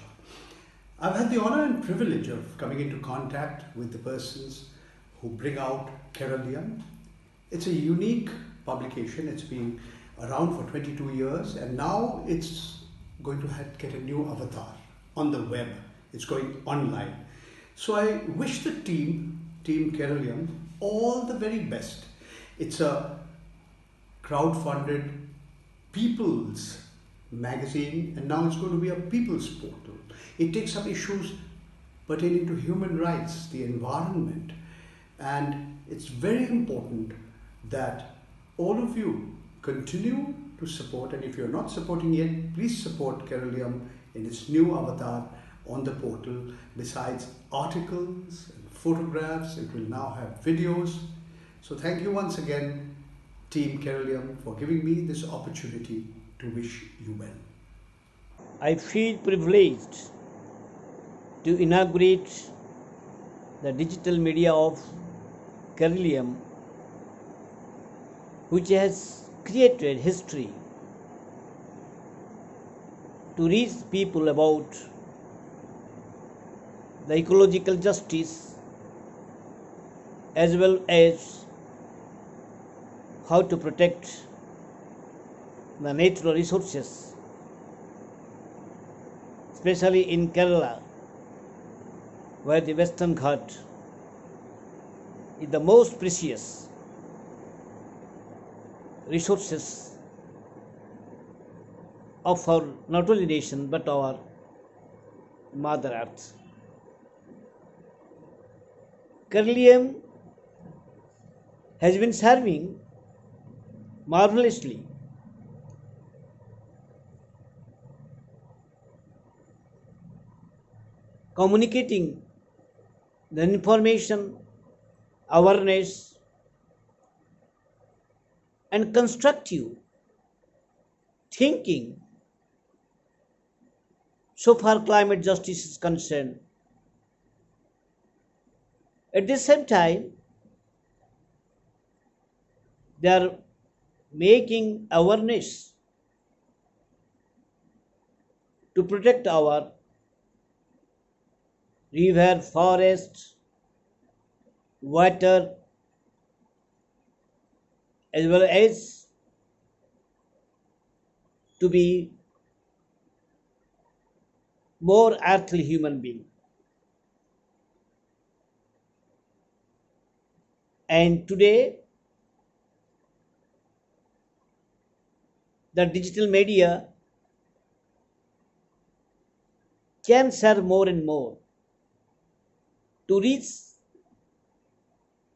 I've had the honor and privilege of coming into contact with the persons who bring out Keraliyam. It's a unique publication. It's been around for 22 years, and now it's going to get a new avatar on the web. It's going online. So I wish the Team Keraliyam, all the very best. It's a crowd-funded people's magazine, and now it's going to be a people's portal. It takes up issues pertaining to human rights, the environment, and it's very important that all of you continue to support, and if you're not supporting yet, please support Keraliyam in its new avatar on the portal. Besides articles and photographs, it will now have videos. So thank you once again, Team Keraliyam, for giving me this opportunity to wish you well. I feel privileged to inaugurate the digital media of Keraliyam, which has created history to reach people about the ecological justice as well as how to protect the natural resources, especially in Kerala, where the Western Ghat is the most precious resources of our not only nation but our Mother Earth. Keraliyam has been serving marvelously communicating the information, awareness, and constructive thinking so far climate justice is concerned. At the same time, they are making awareness to protect our river, forest, water, as well as to be more earthly human being. And today, the digital media can serve more and more to reach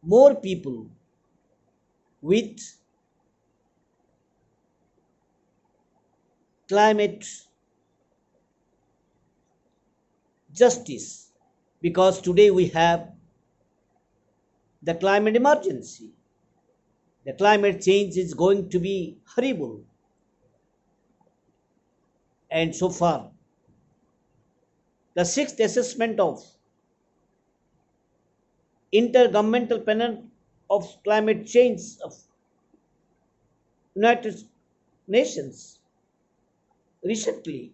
more people with climate justice, because today we have the climate emergency. The climate change is going to be horrible. And so far, the sixth assessment of Intergovernmental Panel of Climate Change of United Nations recently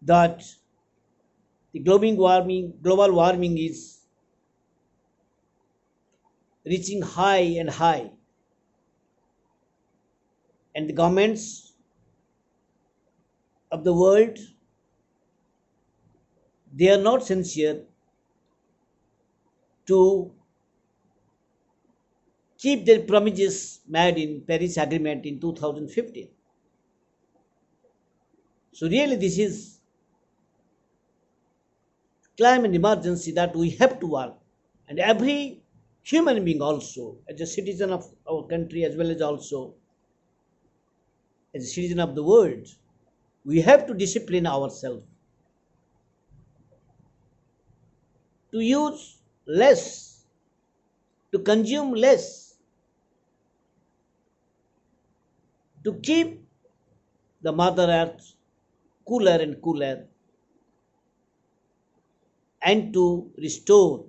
that the global warming is reaching high and high, and the governments of the world, they are not sincere to keep their promises made in Paris Agreement in 2015. So really this is climate emergency that we have to work, and every human being also, as a citizen of our country as well as also as a citizen of the world, we have to discipline ourselves to use less, to consume less, to keep the Mother Earth cooler and cooler, and to restore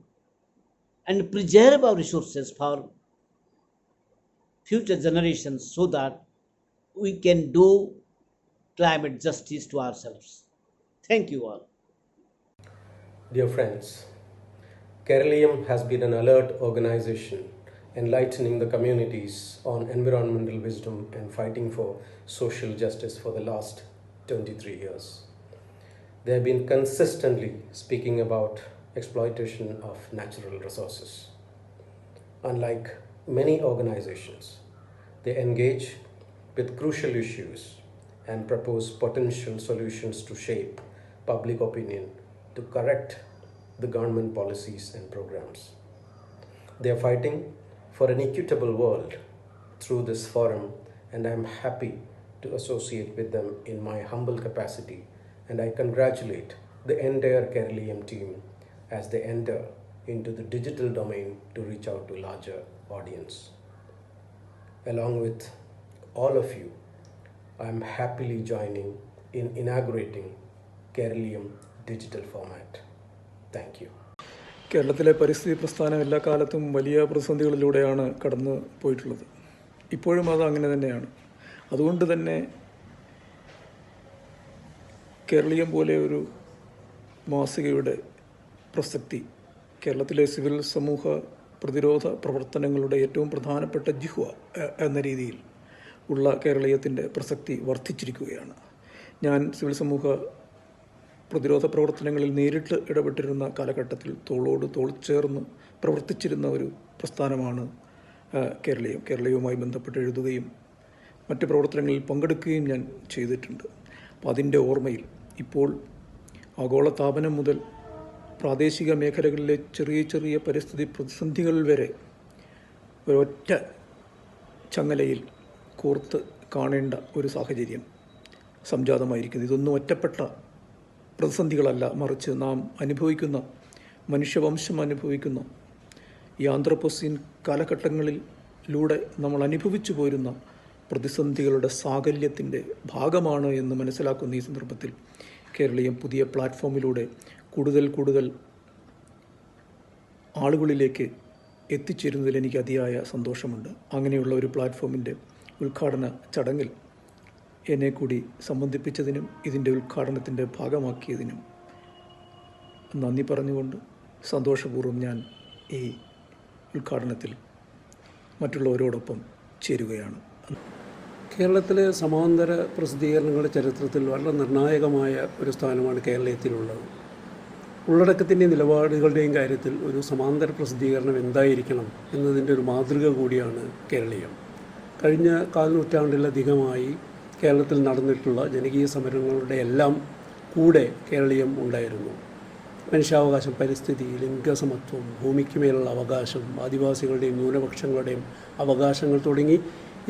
and preserve our resources for future generations so that we can do climate justice to ourselves. Thank you all. Dear friends, Keralium has been an alert organization enlightening the communities on environmental wisdom and fighting for social justice for the last 23 years. They have been consistently speaking about exploitation of natural resources. Unlike many organizations, they engage with crucial issues and propose potential solutions to shape public opinion, to correct the government policies and programs. They are fighting for an equitable world through this forum, and I am happy to associate with them in my humble capacity, and I congratulate the entire Keralium team as they enter into the digital domain to reach out to larger audience. Along with all of you, I am happily joining in inaugurating Keralium digital format. Thank you. കേരളത്തിലെ പരിസ്ഥിതി പ്രസ്ഥാനം എല്ലാ കാലത്തും വലിയ പ്രതിസന്ധികളിലൂടെയാണ് കടന്നു പോയിട്ടുള്ളത്. ഇപ്പോഴും അത് അങ്ങനെ തന്നെയാണ്. അതുകൊണ്ട് തന്നെ കേരളീയം പോലെ ഒരു മാസികയുടെ പ്രസക്തി കേരളത്തിലെ സിവിൽ സമൂഹ പ്രതിരോധ പ്രവർത്തനങ്ങളുടെ ഏറ്റവും പ്രധാനപ്പെട്ട ജിഹ്വ എന്ന രീതിയിൽ ഉള്ള കേരളീയത്തിൻ്റെ പ്രസക്തി വർദ്ധിച്ചിരിക്കുകയാണ്. ഞാൻ സിവിൽ സമൂഹ പ്രതിരോധ പ്രവർത്തനങ്ങളിൽ നേരിട്ട് ഇടപെട്ടിരുന്ന കാലഘട്ടത്തിൽ തോളോട് തോൾ ചേർന്ന് പ്രവർത്തിച്ചിരുന്ന ഒരു പ്രസ്ഥാനമാണ് കേരളീയം. കേരളീയവുമായി ബന്ധപ്പെട്ട് എഴുതുകയും മറ്റ് പ്രവർത്തനങ്ങളിൽ പങ്കെടുക്കുകയും ഞാൻ ചെയ്തിട്ടുണ്ട്. അപ്പോൾ അതിൻ്റെ ഓർമ്മയിൽ ഇപ്പോൾ ആഗോളതാപനം മുതൽ പ്രാദേശിക മേഖലകളിലെ ചെറിയ ചെറിയ പരിസ്ഥിതി പ്രതിസന്ധികൾ വരെ ഒരൊറ്റ ചങ്ങലയിൽ കോർത്ത് കാണേണ്ട ഒരു സാഹചര്യം സംജാതമായിരിക്കുന്നത്. ഇതൊന്നും ഒറ്റപ്പെട്ട പ്രതിസന്ധികളല്ല, മറിച്ച് നാം അനുഭവിക്കുന്ന, മനുഷ്യവംശം അനുഭവിക്കുന്ന ഈ ആന്ത്രോപോസീൻ കാലഘട്ടങ്ങളിലൂടെ നമ്മൾ അനുഭവിച്ചു പോരുന്ന പ്രതിസന്ധികളുടെ സാകല്യത്തിൻ്റെ ഭാഗമാണ് എന്ന് മനസ്സിലാക്കുന്ന ഈ സന്ദർഭത്തിൽ കേരളീയം പുതിയ പ്ലാറ്റ്ഫോമിലൂടെ കൂടുതൽ ആളുകളിലേക്ക് എത്തിച്ചേരുന്നതിൽ എനിക്ക് അതിയായ സന്തോഷമുണ്ട്. അങ്ങനെയുള്ള ഒരു പ്ലാറ്റ്ഫോമിൻ്റെ ഉദ്ഘാടന ചടങ്ങിൽ എന്നെ കൂടി സംബന്ധിപ്പിച്ചതിനും ഇതിൻ്റെ ഉദ്ഘാടനത്തിൻ്റെ ഭാഗമാക്കിയതിനും നന്ദി പറഞ്ഞുകൊണ്ട് സന്തോഷപൂർവ്വം ഞാൻ ഈ ഉദ്ഘാടനത്തിൽ മറ്റുള്ളവരോടൊപ്പം ചേരുകയാണ്. കേരളത്തിലെ സമാന്തര പ്രസിദ്ധീകരണങ്ങളുടെ ചരിത്രത്തിൽ വളരെ നിർണായകമായ ഒരു സ്ഥാനമാണ് കേരളത്തിലുള്ളത്. ഉള്ളടക്കത്തിൻ്റെയും നിലപാടുകളുടെയും കാര്യത്തിൽ ഒരു സമാന്തര പ്രസിദ്ധീകരണം എന്തായിരിക്കണം എന്നതിൻ്റെ ഒരു മാതൃക കൂടിയാണ് കേരളീയം. കഴിഞ്ഞ കാൽനൂറ്റാണ്ടിലധികമായി കേരളത്തിൽ നടന്നിട്ടുള്ള ജനകീയ സമരങ്ങളുടെ എല്ലാം കൂടെ കേരളീയം ഉണ്ടായിരുന്നു. മനുഷ്യാവകാശം, പരിസ്ഥിതി, ലിംഗസമത്വം, ഭൂമിക്ക് മേലുള്ള അവകാശം, ആദിവാസികളുടെയും ന്യൂനപക്ഷങ്ങളുടെയും അവകാശങ്ങൾ തുടങ്ങി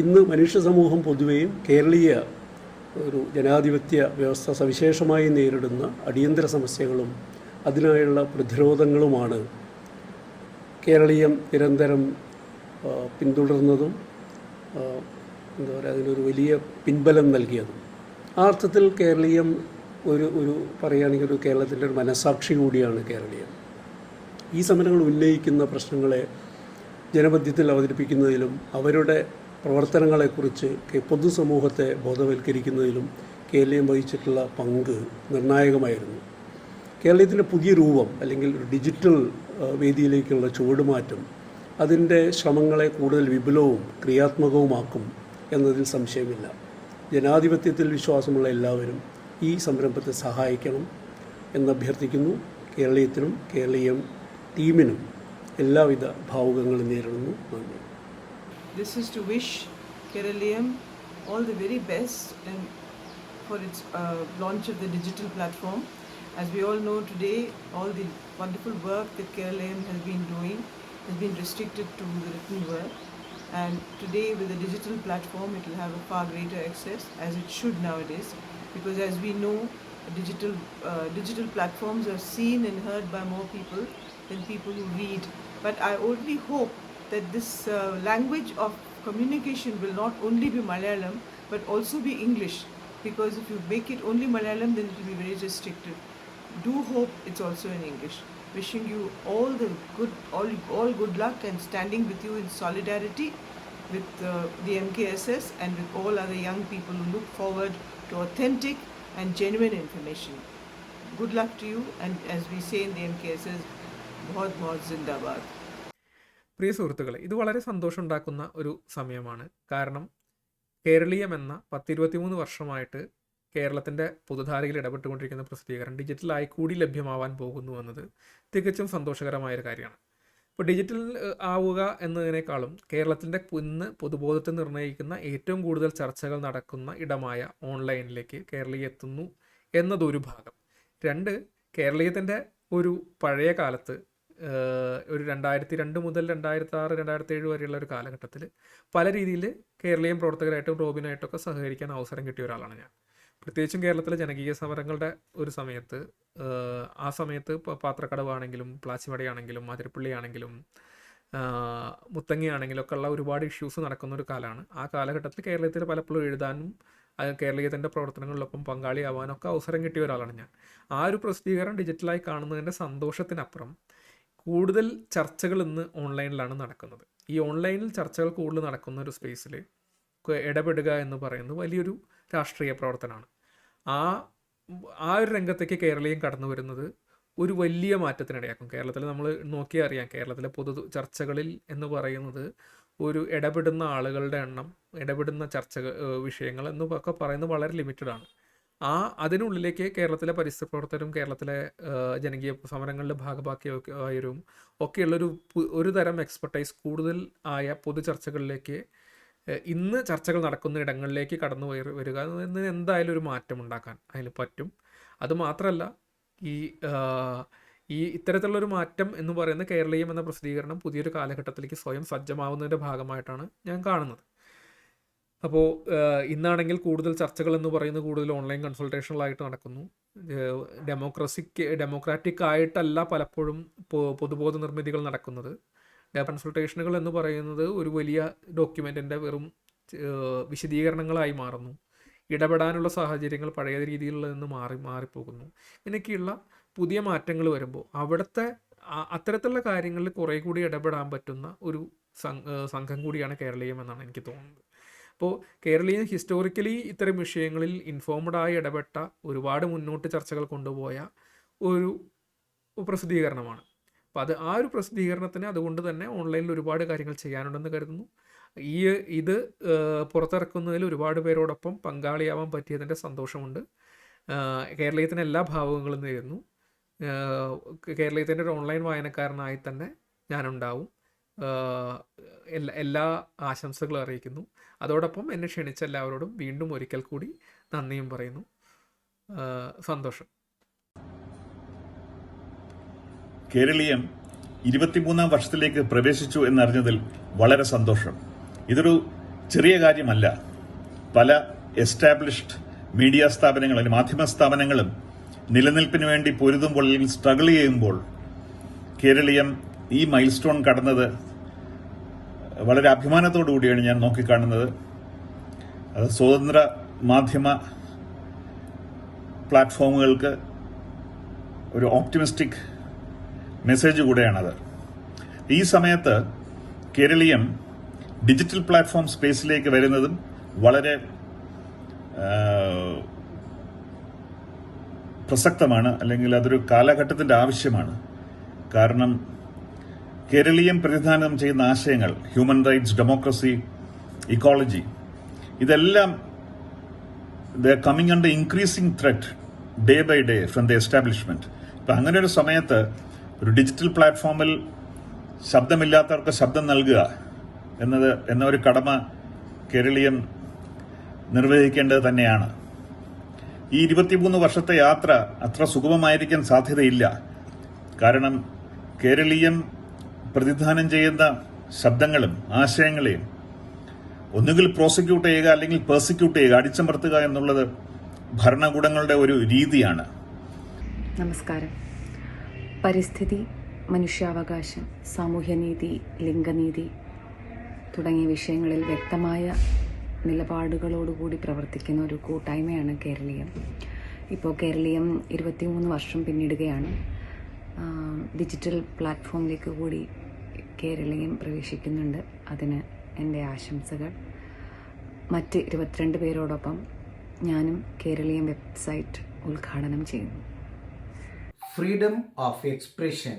ഇന്ന് മനുഷ്യ സമൂഹം പൊതുവെയും കേരളീയ ഒരു ജനാധിപത്യ വ്യവസ്ഥ സവിശേഷമായി നേരിടുന്ന അടിയന്തര സമസ്യകളും അതിനായുള്ള പ്രതിരോധങ്ങളുമാണ് കേരളീയം നിരന്തരം പിന്തുടർന്നതും എന്താ പറയുക, അതിനൊരു വലിയ പിൻബലം നൽകിയതും. ആ അർത്ഥത്തിൽ കേരളീയം ഒരു പറയുകയാണെങ്കിൽ ഒരു കേരളത്തിൻ്റെ ഒരു മനസാക്ഷി കൂടിയാണ് കേരളീയം. ഈ സമരങ്ങൾ ഉന്നയിക്കുന്ന പ്രശ്നങ്ങളെ ജനമധ്യത്തിൽ അവതരിപ്പിക്കുന്നതിലും അവരുടെ പ്രവർത്തനങ്ങളെക്കുറിച്ച് പൊതുസമൂഹത്തെ ബോധവൽക്കരിക്കുന്നതിലും കേരളീയം വഹിച്ചിട്ടുള്ള പങ്ക് നിർണായകമായിരുന്നു. കേരളത്തിൻ്റെ പുതിയ രൂപം അല്ലെങ്കിൽ ഒരു ഡിജിറ്റൽ വേദിയിലേക്കുള്ള ചുവടുമാറ്റം അതിൻ്റെ ശ്രമങ്ങളെ കൂടുതൽ വിപുലവും ക്രിയാത്മകവുമാക്കും എന്നതിൽ സംശയമില്ല. ജനാധിപത്യത്തിൽ വിശ്വാസമുള്ള എല്ലാവരും ഈ സംരംഭത്തെ സഹായിക്കണം എന്നഭ്യർത്ഥിക്കുന്നു. കേരളീയത്തിനും കേരളീയം ടീമിനും എല്ലാവിധ ഭാവുകങ്ങളും നേരിടുന്നു. നന്ദി. This is to wish Keralaiyam all the very best and for its launch of the digital platform. As we all know today, all the wonderful work that Keralaiyam has been doing has been restricted to the written word, and today with the digital platform it will have a far greater access, as it should nowadays, because as we know digital platforms are seen and heard by more people than people who read. But I only hope that this language of communication will not only be Malayalam but also be English, because if you make it only Malayalam then it will be very restricted. Do hope it's also in English. Wishing you all good luck and standing with you in solidarity with the MKSS and with all other young people who look forward to authentic and genuine information. Good luck to you, and as we say in the MKSS, Bahut Bahut Zindabad. പ്രിയ സുഹൃത്തുക്കളെ, ഇത് വളരെ സന്തോഷമുണ്ടാക്കുന്ന ഒരു സമയമാണ്. കാരണം കേരളീയം എന്ന 10-23 വർഷമായിട്ട് കേരളത്തിൻ്റെ പൊതുധാരയിൽ ഇടപെട്ടുകൊണ്ടിരിക്കുന്ന പ്രസിദ്ധീകരണം ഡിജിറ്റലായി കൂടി ലഭ്യമാവാൻ പോകുന്നു എന്നത് തികച്ചും സന്തോഷകരമായൊരു കാര്യമാണ്. ഇപ്പോൾ ഡിജിറ്റൽ ആവുക എന്നതിനേക്കാളും കേരളത്തിൻ്റെ ഇന്ന് പൊതുബോധത്തെ നിർണ്ണയിക്കുന്ന ഏറ്റവും കൂടുതൽ ചർച്ചകൾ നടക്കുന്ന ഇടമായ ഓൺലൈനിലേക്ക് കേരളീയം എത്തുന്നു എന്നതൊരു ഭാഗം. 2, കേരളീയത്തിൻ്റെ ഒരു പഴയ കാലത്ത് ഒരു 2002 മുതൽ 2006, 2007 വരെയുള്ള ഒരു കാലഘട്ടത്തിൽ പല രീതിയിൽ കേരളീയം പ്രവർത്തകരായിട്ടും റോബിനായിട്ടൊക്കെ സഹകരിക്കാൻ അവസരം കിട്ടിയ ഒരാളാണ് ഞാൻ. പ്രത്യേകിച്ചും കേരളത്തിലെ ജനകീയ സമരങ്ങളുടെ ഒരു സമയത്ത്, ആ സമയത്ത് പാത്രക്കടവാണെങ്കിലും പ്ലാച്ചിമടയാണെങ്കിലും അതിരപ്പള്ളിയാണെങ്കിലും മുത്തങ്ങയാണെങ്കിലും ഒക്കെ ഉള്ള ഒരുപാട് ഇഷ്യൂസ് നടക്കുന്ന ഒരു കാലമാണ്. ആ കാലഘട്ടത്തിൽ കേരളത്തിൽ പലപ്പോഴും എഴുതാനും കേരളീയത്തിൻ്റെ പ്രവർത്തനങ്ങളിലൊപ്പം പങ്കാളിയാവാനൊക്കെ അവസരം കിട്ടിയ ഒരാളാണ് ഞാൻ. ആ ഒരു പ്രസിദ്ധീകരണം ഡിജിറ്റലായി കാണുന്നതിൻ്റെ സന്തോഷത്തിനപ്പുറം കൂടുതൽ ചർച്ചകൾ ഇന്ന് ഓൺലൈനിലാണ് നടക്കുന്നത്. ഈ ഓൺലൈനിൽ ചർച്ചകൾ കൂടുതൽ നടക്കുന്ന ഒരു സ്പേസിൽ ഇടപെടുക എന്ന് പറയുന്നത് വലിയൊരു രാഷ്ട്രീയ പ്രവർത്തനമാണ്. ആ ഒരു രംഗത്തേക്ക് കേരളീയം കടന്നു വരുന്നത് ഒരു വലിയ മാറ്റത്തിനിടയാക്കും. കേരളത്തിൽ നമ്മൾ നോക്കിയാൽ അറിയാം, കേരളത്തിലെ പൊതു ചർച്ചകളിൽ എന്ന് പറയുന്നത് ഒരു ഇടപെടുന്ന ആളുകളുടെ എണ്ണം, ഇടപെടുന്ന വിഷയങ്ങൾ എന്നൊക്കെ പറയുന്നത് വളരെ ലിമിറ്റഡാണ്. അതിനുള്ളിലേക്ക് കേരളത്തിലെ പരിസ്ഥിതി പ്രവർത്തകരും കേരളത്തിലെ ജനകീയ സമരങ്ങളുടെ ഭാഗഭാക്കിയായവരും ഒക്കെയുള്ളൊരു ഒരു തരം എക്സ്പെർട്ടൈസ് കൂടുതൽ ആയ പൊതു ചർച്ചകളിലേക്ക് ഇന്ന് ചർച്ചകൾ നടക്കുന്ന ഇടങ്ങളിലേക്ക് കടന്നു വരിക എന്നതിന് എന്തായാലും ഒരു മാറ്റം ഉണ്ടാക്കാൻ അതിന് പറ്റും. അതുമാത്രമല്ല, ഈ ഇത്തരത്തിലുള്ളൊരു മാറ്റം എന്ന് പറയുന്ന കേരളീയം എന്ന പ്രസിദ്ധീകരണം പുതിയൊരു കാലഘട്ടത്തിലേക്ക് സ്വയം സജ്ജമാവുന്നതിൻ്റെ ഭാഗമായിട്ടാണ് ഞാൻ കാണുന്നത്. അപ്പോൾ ഇന്നാണെങ്കിൽ കൂടുതൽ ചർച്ചകൾ എന്ന് പറയുന്നത് കൂടുതൽ ഓൺലൈൻ കൺസൾട്ടേഷനിലായിട്ട് നടക്കുന്നു. ഡെമോക്രാറ്റിക് ആയിട്ടല്ല പലപ്പോഴും പൊതുബോധ നിർമ്മിതികൾ നടക്കുന്നത്. കൺസൾട്ടേഷനുകൾ എന്ന് പറയുന്നത് ഒരു വലിയ ഡോക്യുമെൻറ്റിൻ്റെ വെറും വിശദീകരണങ്ങളായി മാറുന്നു. ഇടപെടാനുള്ള സാഹചര്യങ്ങൾ പഴയ രീതിയിലുള്ള നിന്ന് മാറിപ്പോകുന്നു. ഇങ്ങനെയൊക്കെയുള്ള പുതിയ മാറ്റങ്ങൾ വരുമ്പോൾ അവിടുത്തെ അത്തരത്തിലുള്ള കാര്യങ്ങളിൽ കുറേ കൂടി ഇടപെടാൻ പറ്റുന്ന ഒരു സംഘം കൂടിയാണ് കേരളീയം എന്നാണ് എനിക്ക് തോന്നുന്നത്. അപ്പോൾ കേരളീയം ഹിസ്റ്റോറിക്കലി ഇത്തരം വിഷയങ്ങളിൽ ഇൻഫോംഡായി ഇടപെട്ട ഒരുപാട് മുന്നോട്ട് ചർച്ചകൾ കൊണ്ടുപോയ ഒരു പ്രസിദ്ധീകരണമാണ്. അപ്പോൾ ആ ഒരു പ്രസിദ്ധീകരണത്തിന് അതുകൊണ്ട് തന്നെ ഓൺലൈനിൽ ഒരുപാട് കാര്യങ്ങൾ ചെയ്യാനുണ്ടെന്ന് കരുതുന്നു. ഇത് പുറത്തിറക്കുന്നതിൽ ഒരുപാട് പേരോടൊപ്പം പങ്കാളിയാവാൻ പറ്റിയതിൻ്റെ സന്തോഷമുണ്ട്. കേരളീയത്തിന് എല്ലാ ഭാവുകങ്ങളും നേരുന്നു. കേരളീയത്തിൻ്റെ ഒരു ഓൺലൈൻ വായനക്കാരനായി തന്നെ ഞാനുണ്ടാവും. എല്ലാ ആശംസകളും അറിയിക്കുന്നു. അതോടൊപ്പം എന്നെ ക്ഷണിച്ച എല്ലാവരോടും വീണ്ടും ഒരിക്കൽ കൂടി നന്ദിയും പറയുന്നു. സന്തോഷം. കേരളീയം 23-ാം വർഷത്തിലേക്ക് പ്രവേശിച്ചു എന്നറിഞ്ഞതിൽ വളരെ സന്തോഷം. ഇതൊരു ചെറിയ കാര്യമല്ല. പല എസ്റ്റാബ്ലിഷ്ഡ് മീഡിയ സ്ഥാപനങ്ങളും മാധ്യമ സ്ഥാപനങ്ങളും നിലനിൽപ്പിന് വേണ്ടി പൊരുതുമ്പോൾ അല്ലെങ്കിൽ സ്ട്രഗിൾ ചെയ്യുമ്പോൾ കേരളീയം ഈ മൈൽ സ്റ്റോൺ കടന്നത് വളരെ അഭിമാനത്തോടു കൂടിയാണ് ഞാൻ നോക്കിക്കാണുന്നത്. അത് സ്വതന്ത്ര മാധ്യമ പ്ലാറ്റ്ഫോമുകൾക്ക് ഒരു ഓപ്റ്റിമിസ്റ്റിക് മെസ്സേജ് കൂടെയാണത്. ഈ സമയത്ത് കേരളീയം ഡിജിറ്റൽ പ്ലാറ്റ്ഫോം സ്പേസിലേക്ക് വരുന്നതും വളരെ പ്രസക്തമാണ്, അല്ലെങ്കിൽ അതൊരു കാലഘട്ടത്തിൻ്റെ ആവശ്യമാണ്. കാരണം കേരളീയം പ്രതിനിധാനം ചെയ്യുന്ന ആശയങ്ങൾ, ഹ്യൂമൻ റൈറ്റ്സ്, ഡെമോക്രസി, ഇക്കോളജി, ഇതെല്ലാം the coming under increasing threat day by day from the establishment. ഇപ്പം അങ്ങനെ ഒരു സമയത്ത് ഒരു ഡിജിറ്റൽ പ്ലാറ്റ്ഫോമിൽ ശബ്ദമില്ലാത്തവർക്ക് ശബ്ദം നൽകുക എന്ന ഒരു കടമ കേരളീയം നിർവഹിക്കേണ്ടത് തന്നെയാണ്. ഈ 23 വർഷത്തെ യാത്ര അത്ര സുഗമമായിരിക്കാൻ സാധ്യതയില്ല. കാരണം കേരളീയം പ്രതിനിധാനം ചെയ്യുന്ന ശബ്ദങ്ങളും ആശയങ്ങളെയും ഒന്നുകിൽ പ്രോസിക്യൂട്ട് ചെയ്യുക അല്ലെങ്കിൽ പെർസിക്യൂട്ട് ചെയ്യുക, അടിച്ചമർത്തുക എന്നുള്ളത് ഭരണകൂടങ്ങളുടെ ഒരു രീതിയാണ്. നമസ്കാരം. പരിസ്ഥിതി, മനുഷ്യാവകാശം, സാമൂഹ്യനീതി, ലിംഗനീതി തുടങ്ങിയ വിഷയങ്ങളിൽ വ്യക്തമായ നിലപാടുകളോടുകൂടി പ്രവർത്തിക്കുന്ന ഒരു കൂട്ടായ്മയാണ് കേരളീയം. ഇപ്പോൾ കേരളീയം 23 വർഷം പിന്നിടുകയാണ്. ഡിജിറ്റൽ പ്ലാറ്റ്ഫോമിലേക്ക് കൂടി കേരളീയം പ്രവേശിക്കുന്നുണ്ട്. അതിന് എൻ്റെ ആശംസകൾ. മറ്റ് 22 പേരോടൊപ്പം ഞാനും കേരളീയം വെബ്സൈറ്റ് ഉദ്ഘാടനം ചെയ്യുന്നു. Freedom of expression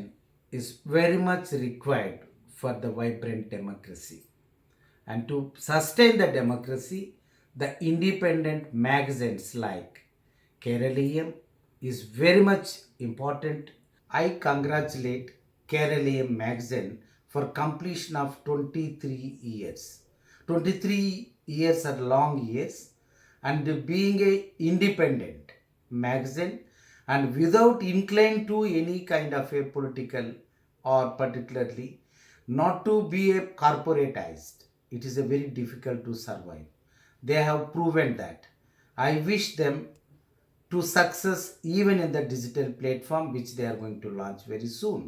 is very much required for the vibrant democracy. And to sustain the democracy, the independent magazines like Keraliyam is very much important. I congratulate Keraliyam magazine for completion of 23 years. 23 years are long years, and being a independent magazine and without incline to any kind of a political or particularly not to be a corporatized, it is a very difficult to survive. They have proven that. I wish them to success even in the digital platform which they are going to launch very soon.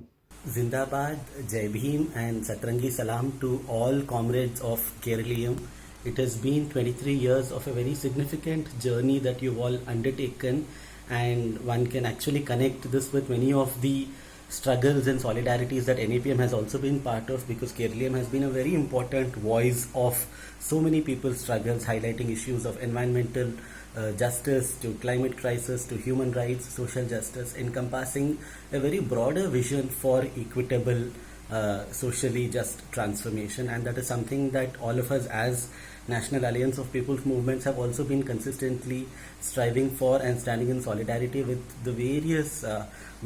Zindabad, Jai Bhim and Satrangi Salam to all comrades of Keraliyam. It has been 23 years of a very significant journey that you've all undertaken, and one can actually connect this with many of the struggles and solidarities that NAPM has also been part of, because Keraliyam has been a very important voice of so many people's struggles, highlighting issues of environmental justice to climate crisis to human rights, social justice, encompassing a very broader vision for equitable socially just transformation. And that is something that all of us as National Alliance of People's Movements have also been consistently striving for and standing in solidarity with the various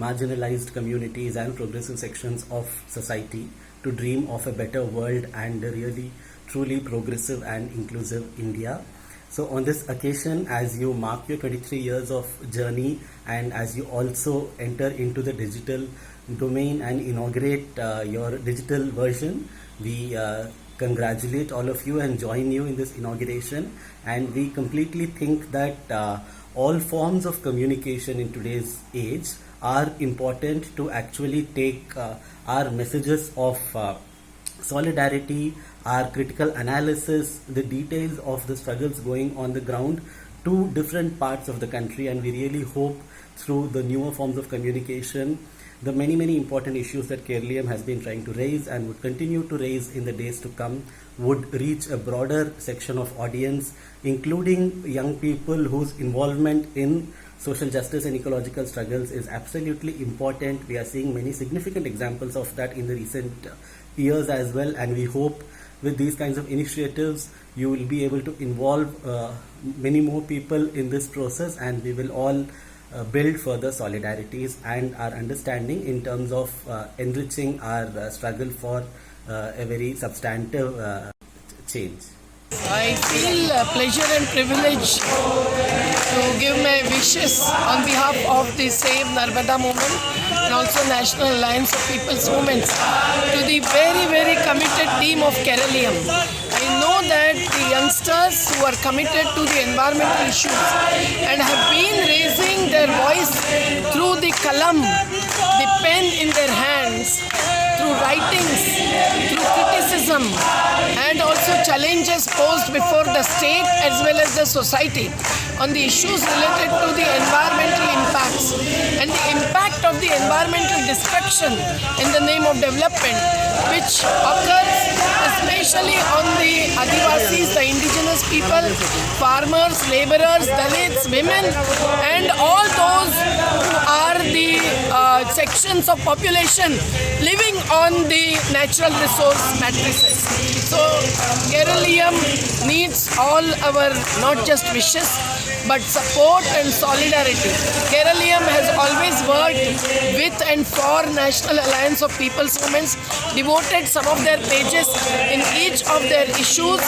marginalized communities and progressive sections of society to dream of a better world and a really truly progressive and inclusive India. So on this occasion, as you mark your 23 years of journey and as you also enter into the digital domain and inaugurate your digital version, we congratulate all of you and join you in this inauguration. And we completely think that all forms of communication in today's age are important to actually take our messages of solidarity, our critical analysis, the details of the struggles going on the ground to different parts of the country. And we really hope through the newer forms of communication, the many important issues that Keraliyam has been trying to raise and would continue to raise in the days to come would reach a broader section of audience, including young people whose involvement in social justice and ecological struggles is absolutely important. We are seeing many significant examples of that in the recent years as well, and we hope with these kinds of initiatives you will be able to involve many more people in this process, and we will all build further solidarities and our understanding in terms of enriching our struggle for a very substantive change. I feel pleasure and privilege to give my wishes on behalf of the Save Narmada movement and also National Alliance of People's Movements to the very, very committed team of Keralium. I know that the youngsters who are committed to the environmental issues and have been raising their voice through the kalam, the pen in their hands, through writings, through criticism, and also challenges posed before the state as well as the society on the issues related to the environmental impacts and the impact of the environmental destruction in the name of development, which occurs especially on the Adivasis, the indigenous people, farmers, laborers, Dalits, women, and all those who are the sections of population living on the natural resource matrices. So Keralium needs all our not just wishes but support and solidarity. Keralium has always worked with and for National Alliance of People's Movements, devoted some of their pages in each of their issues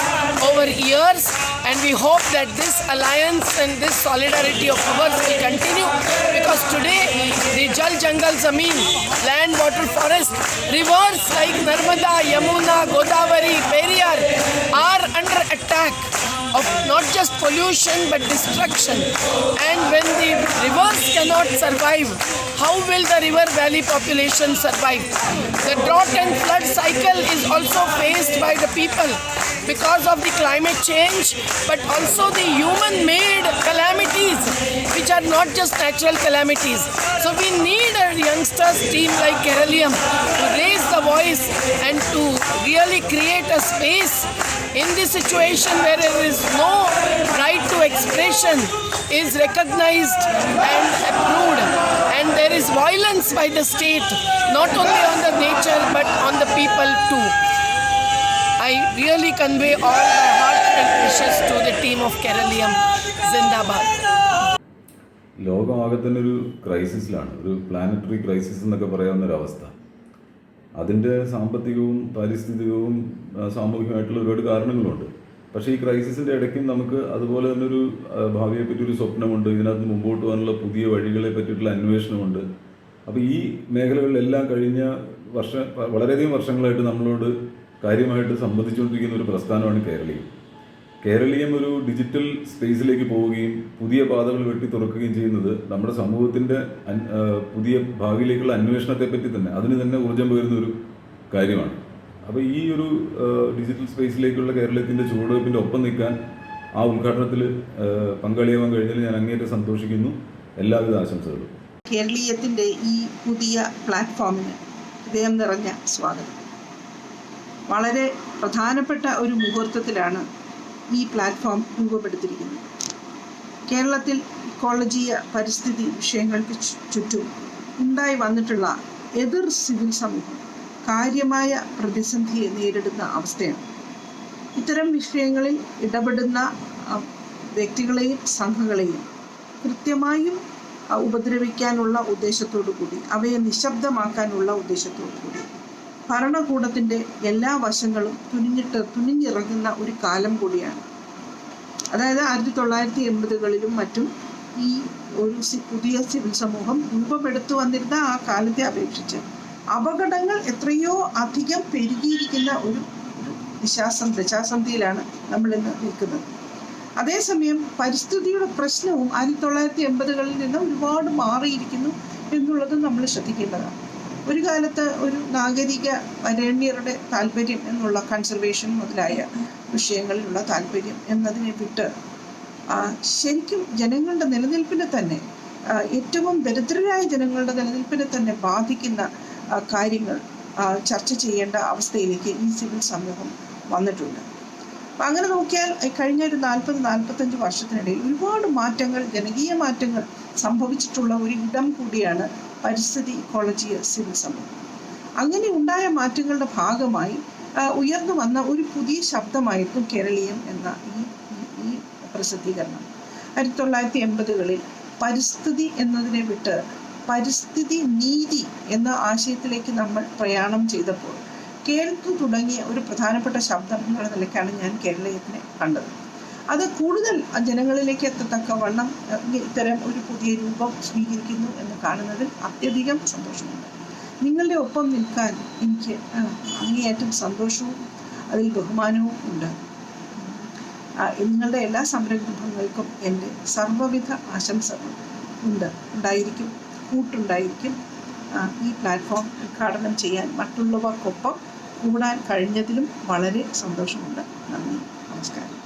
over years, and we hope that this alliance and this solidarity of ours will continue, because today the Jal Jangal Zameen, land, water, forest, rivers like Narmada, Yamuna, Godavari, Periyar are under attack of not just pollution but destruction. And when the rivers cannot survive, how will the river valley population survive? The drought and flood cycle is also faced by the people because of the climate change, but also the human-made calamities, which are not just natural calamities. So we need a youngsters team like Keralium to raise the voice and to really create a space in this situation where there is no right to expression is recognized and approved, and there is violence by the state, not only on the nature but on the people too. I really convey all my heartfelt wishes to the team of Keralium. Zindabad. ലോകമാകെ തന്നെ ഒരു ക്രൈസിസിലാണ്, ഒരു planetary crisis എന്നൊക്കെ പറയാവുന്നൊരവസ്ഥ. അതിൻ്റെ സാമ്പത്തികവും പാരിസ്ഥിതികവും സാമൂഹികമായിട്ടുള്ള ഒരുപാട് കാരണങ്ങളുണ്ട്. പക്ഷേ ഈ ക്രൈസിസിൻ്റെ ഇടയ്ക്കും നമുക്ക് അതുപോലെ തന്നെ ഒരു ഭാവിയെ പറ്റിയൊരു സ്വപ്നമുണ്ട്, ഇതിനകത്ത് മുമ്പോട്ട് പോകാനുള്ള പുതിയ വഴികളെ പറ്റിയിട്ടുള്ള അന്വേഷണമുണ്ട്. അപ്പോൾ ഈ മേഖലകളിലെല്ലാം കഴിഞ്ഞ വളരെയധികം വർഷങ്ങളായിട്ട് നമ്മളോട് കാര്യമായിട്ട് സംബന്ധിച്ചുകൊണ്ടിരിക്കുന്ന ഒരു പ്രസ്ഥാനമാണ് കേരളീയം. കേരളീയം ഒരു ഡിജിറ്റൽ സ്പേസിലേക്ക് പോവുകയും പുതിയ പാതകൾ വെട്ടി തുറക്കുകയും ചെയ്യുന്നത് നമ്മുടെ സമൂഹത്തിൻ്റെ പുതിയ ഭാവിയിലേക്കുള്ള അന്വേഷണത്തെപ്പറ്റി തന്നെ, അതിന് തന്നെ ഊർജ്ജം പകരുന്ന ഒരു കാര്യമാണ്. അപ്പോൾ ഈ ഒരു ഡിജിറ്റൽ സ്പേസിലേക്കുള്ള കേരളത്തിൻ്റെ ചുവടുവയ്പ്പിൻ്റെ ഒപ്പം നിൽക്കാൻ ആ ഉദ്ഘാടനത്തിൽ പങ്കാളിയാവാൻ കഴിഞ്ഞതിൽ ഞാൻ അങ്ങേയറ്റം സന്തോഷിക്കുന്നു. എല്ലാവിധ ആശംസകളും. കേരളീയത്തിൻ്റെ ഈ പുതിയ പ്ലാറ്റ്ഫോമിന് ഹൃദയം നിറഞ്ഞ സ്വാഗതം. വളരെ പ്രധാനപ്പെട്ട ഒരു മുഹൂർത്തത്തിലാണ് ഈ പ്ലാറ്റ്ഫോം രൂപപ്പെടുത്തിയിരിക്കുന്നത്. കേരളത്തിൽ ഇക്കോളജിയ പരിസ്ഥിതി വിഷയങ്ങൾക്ക് ചുറ്റും ഉണ്ടായി വന്നിട്ടുള്ള എതിർ സിവിൽ സമൂഹം കാര്യമായ പ്രതിസന്ധിയെ നേരിടുന്ന അവസ്ഥയാണ്. ഇത്തരം വിഷയങ്ങളിൽ ഇടപെടുന്ന വ്യക്തികളെയും സംഘങ്ങളെയും കൃത്യമായും ഉപദ്രവിക്കാനുള്ള ഉദ്ദേശത്തോടു കൂടി, അവയെ നിശബ്ദമാക്കാനുള്ള ഉദ്ദേശത്തോടു കൂടി ഭരണകൂടത്തിൻ്റെ എല്ലാ വശങ്ങളും തുനിഞ്ഞിറങ്ങുന്ന ഒരു കാലം കൂടിയാണ്. അതായത് 1980കളിലും മറ്റും ഈ ഒരു പുതിയ സിവിൽ സമൂഹം രൂപപ്പെടുത്തു വന്നിരുന്ന ആ കാലത്തെ അപേക്ഷിച്ച് അപകടങ്ങൾ എത്രയോ അധികം പെരുകിയിരിക്കുന്ന ഒരു ദശാസന്ധിയിലാണ് നമ്മളിന്ന് നിൽക്കുന്നത്. അതേസമയം പരിസ്ഥിതിയുടെ പ്രശ്നവും 1980കളിൽ നിന്ന് ഒരുപാട് മാറിയിരിക്കുന്നു എന്നുള്ളത് നമ്മൾ ശ്രദ്ധിക്കേണ്ടതാണ്. ഒരു കാലത്ത് ഒരു നാഗരിക വരേണ്യരുടെ താല്പര്യം എന്നുള്ള കൺസർവേഷൻ മുതലായ വിഷയങ്ങളിലുള്ള താല്പര്യം എന്നതിനെ വിട്ട് ശരിക്കും ജനങ്ങളുടെ നിലനിൽപ്പിനെ തന്നെ, ഏറ്റവും ദരിദ്രരായ ജനങ്ങളുടെ നിലനിൽപ്പിനെ തന്നെ ബാധിക്കുന്ന കാര്യങ്ങൾ ചർച്ച ചെയ്യേണ്ട അവസ്ഥയിലേക്ക് ഈ സിവിൽ സമൂഹം വന്നിട്ടുണ്ട്. അപ്പം അങ്ങനെ നോക്കിയാൽ കഴിഞ്ഞ ഒരു 40-45 വർഷത്തിനിടയിൽ ഒരുപാട് മാറ്റങ്ങൾ, ജനകീയ മാറ്റങ്ങൾ സംഭവിച്ചിട്ടുള്ള ഒരു ഇടം കൂടിയാണ് പരിസ്ഥിതി ഇക്കോളജി സിവിൽ സമൂഹം. അങ്ങനെ ഉണ്ടായ മാറ്റങ്ങളുടെ ഭാഗമായി ഉയർന്നു വന്ന ഒരു പുതിയ ശബ്ദമായിരുന്നു കേരളീയം എന്ന ഈ പ്രസിദ്ധീകരണം. 1980-കളിൽ പരിസ്ഥിതി എന്നതിനെ വിട്ട് പരിസ്ഥിതി നീതി എന്ന ആശയത്തിലേക്ക് നമ്മൾ പ്രയാണം ചെയ്തപ്പോൾ കേൾക്കു തുടങ്ങിയ ഒരു പ്രധാനപ്പെട്ട ശബ്ദം എന്നുള്ള നിലയ്ക്കാണ് ഞാൻ കേരളീയത്തിനെ കണ്ടത്. അത് കൂടുതൽ ജനങ്ങളിലേക്ക് എത്തത്തക്കവണ്ണം ഇത്തരം ഒരു പുതിയ രൂപം സ്വീകരിക്കുന്നു എന്ന് കാണുന്നതിൽ അത്യധികം സന്തോഷമുണ്ട്. നിങ്ങളുടെ ഒപ്പം നിൽക്കാൻ എനിക്ക് അങ്ങേയറ്റം സന്തോഷവും അതിൽ ബഹുമാനവും ഉണ്ട്. നിങ്ങളുടെ എല്ലാ സംരംഭങ്ങൾക്കും എൻ്റെ സർവ്വവിധ ആശംസകൾ ഉണ്ടായിരിക്കും, കൂട്ടുണ്ടായിരിക്കും. ഈ പ്ലാറ്റ്ഫോം ഉദ്ഘാടനം ചെയ്യാൻ മറ്റുള്ളവർക്കൊപ്പം കൂടാൻ കഴിഞ്ഞതിലും വളരെ സന്തോഷമുണ്ട്. നന്ദി, നമസ്കാരം.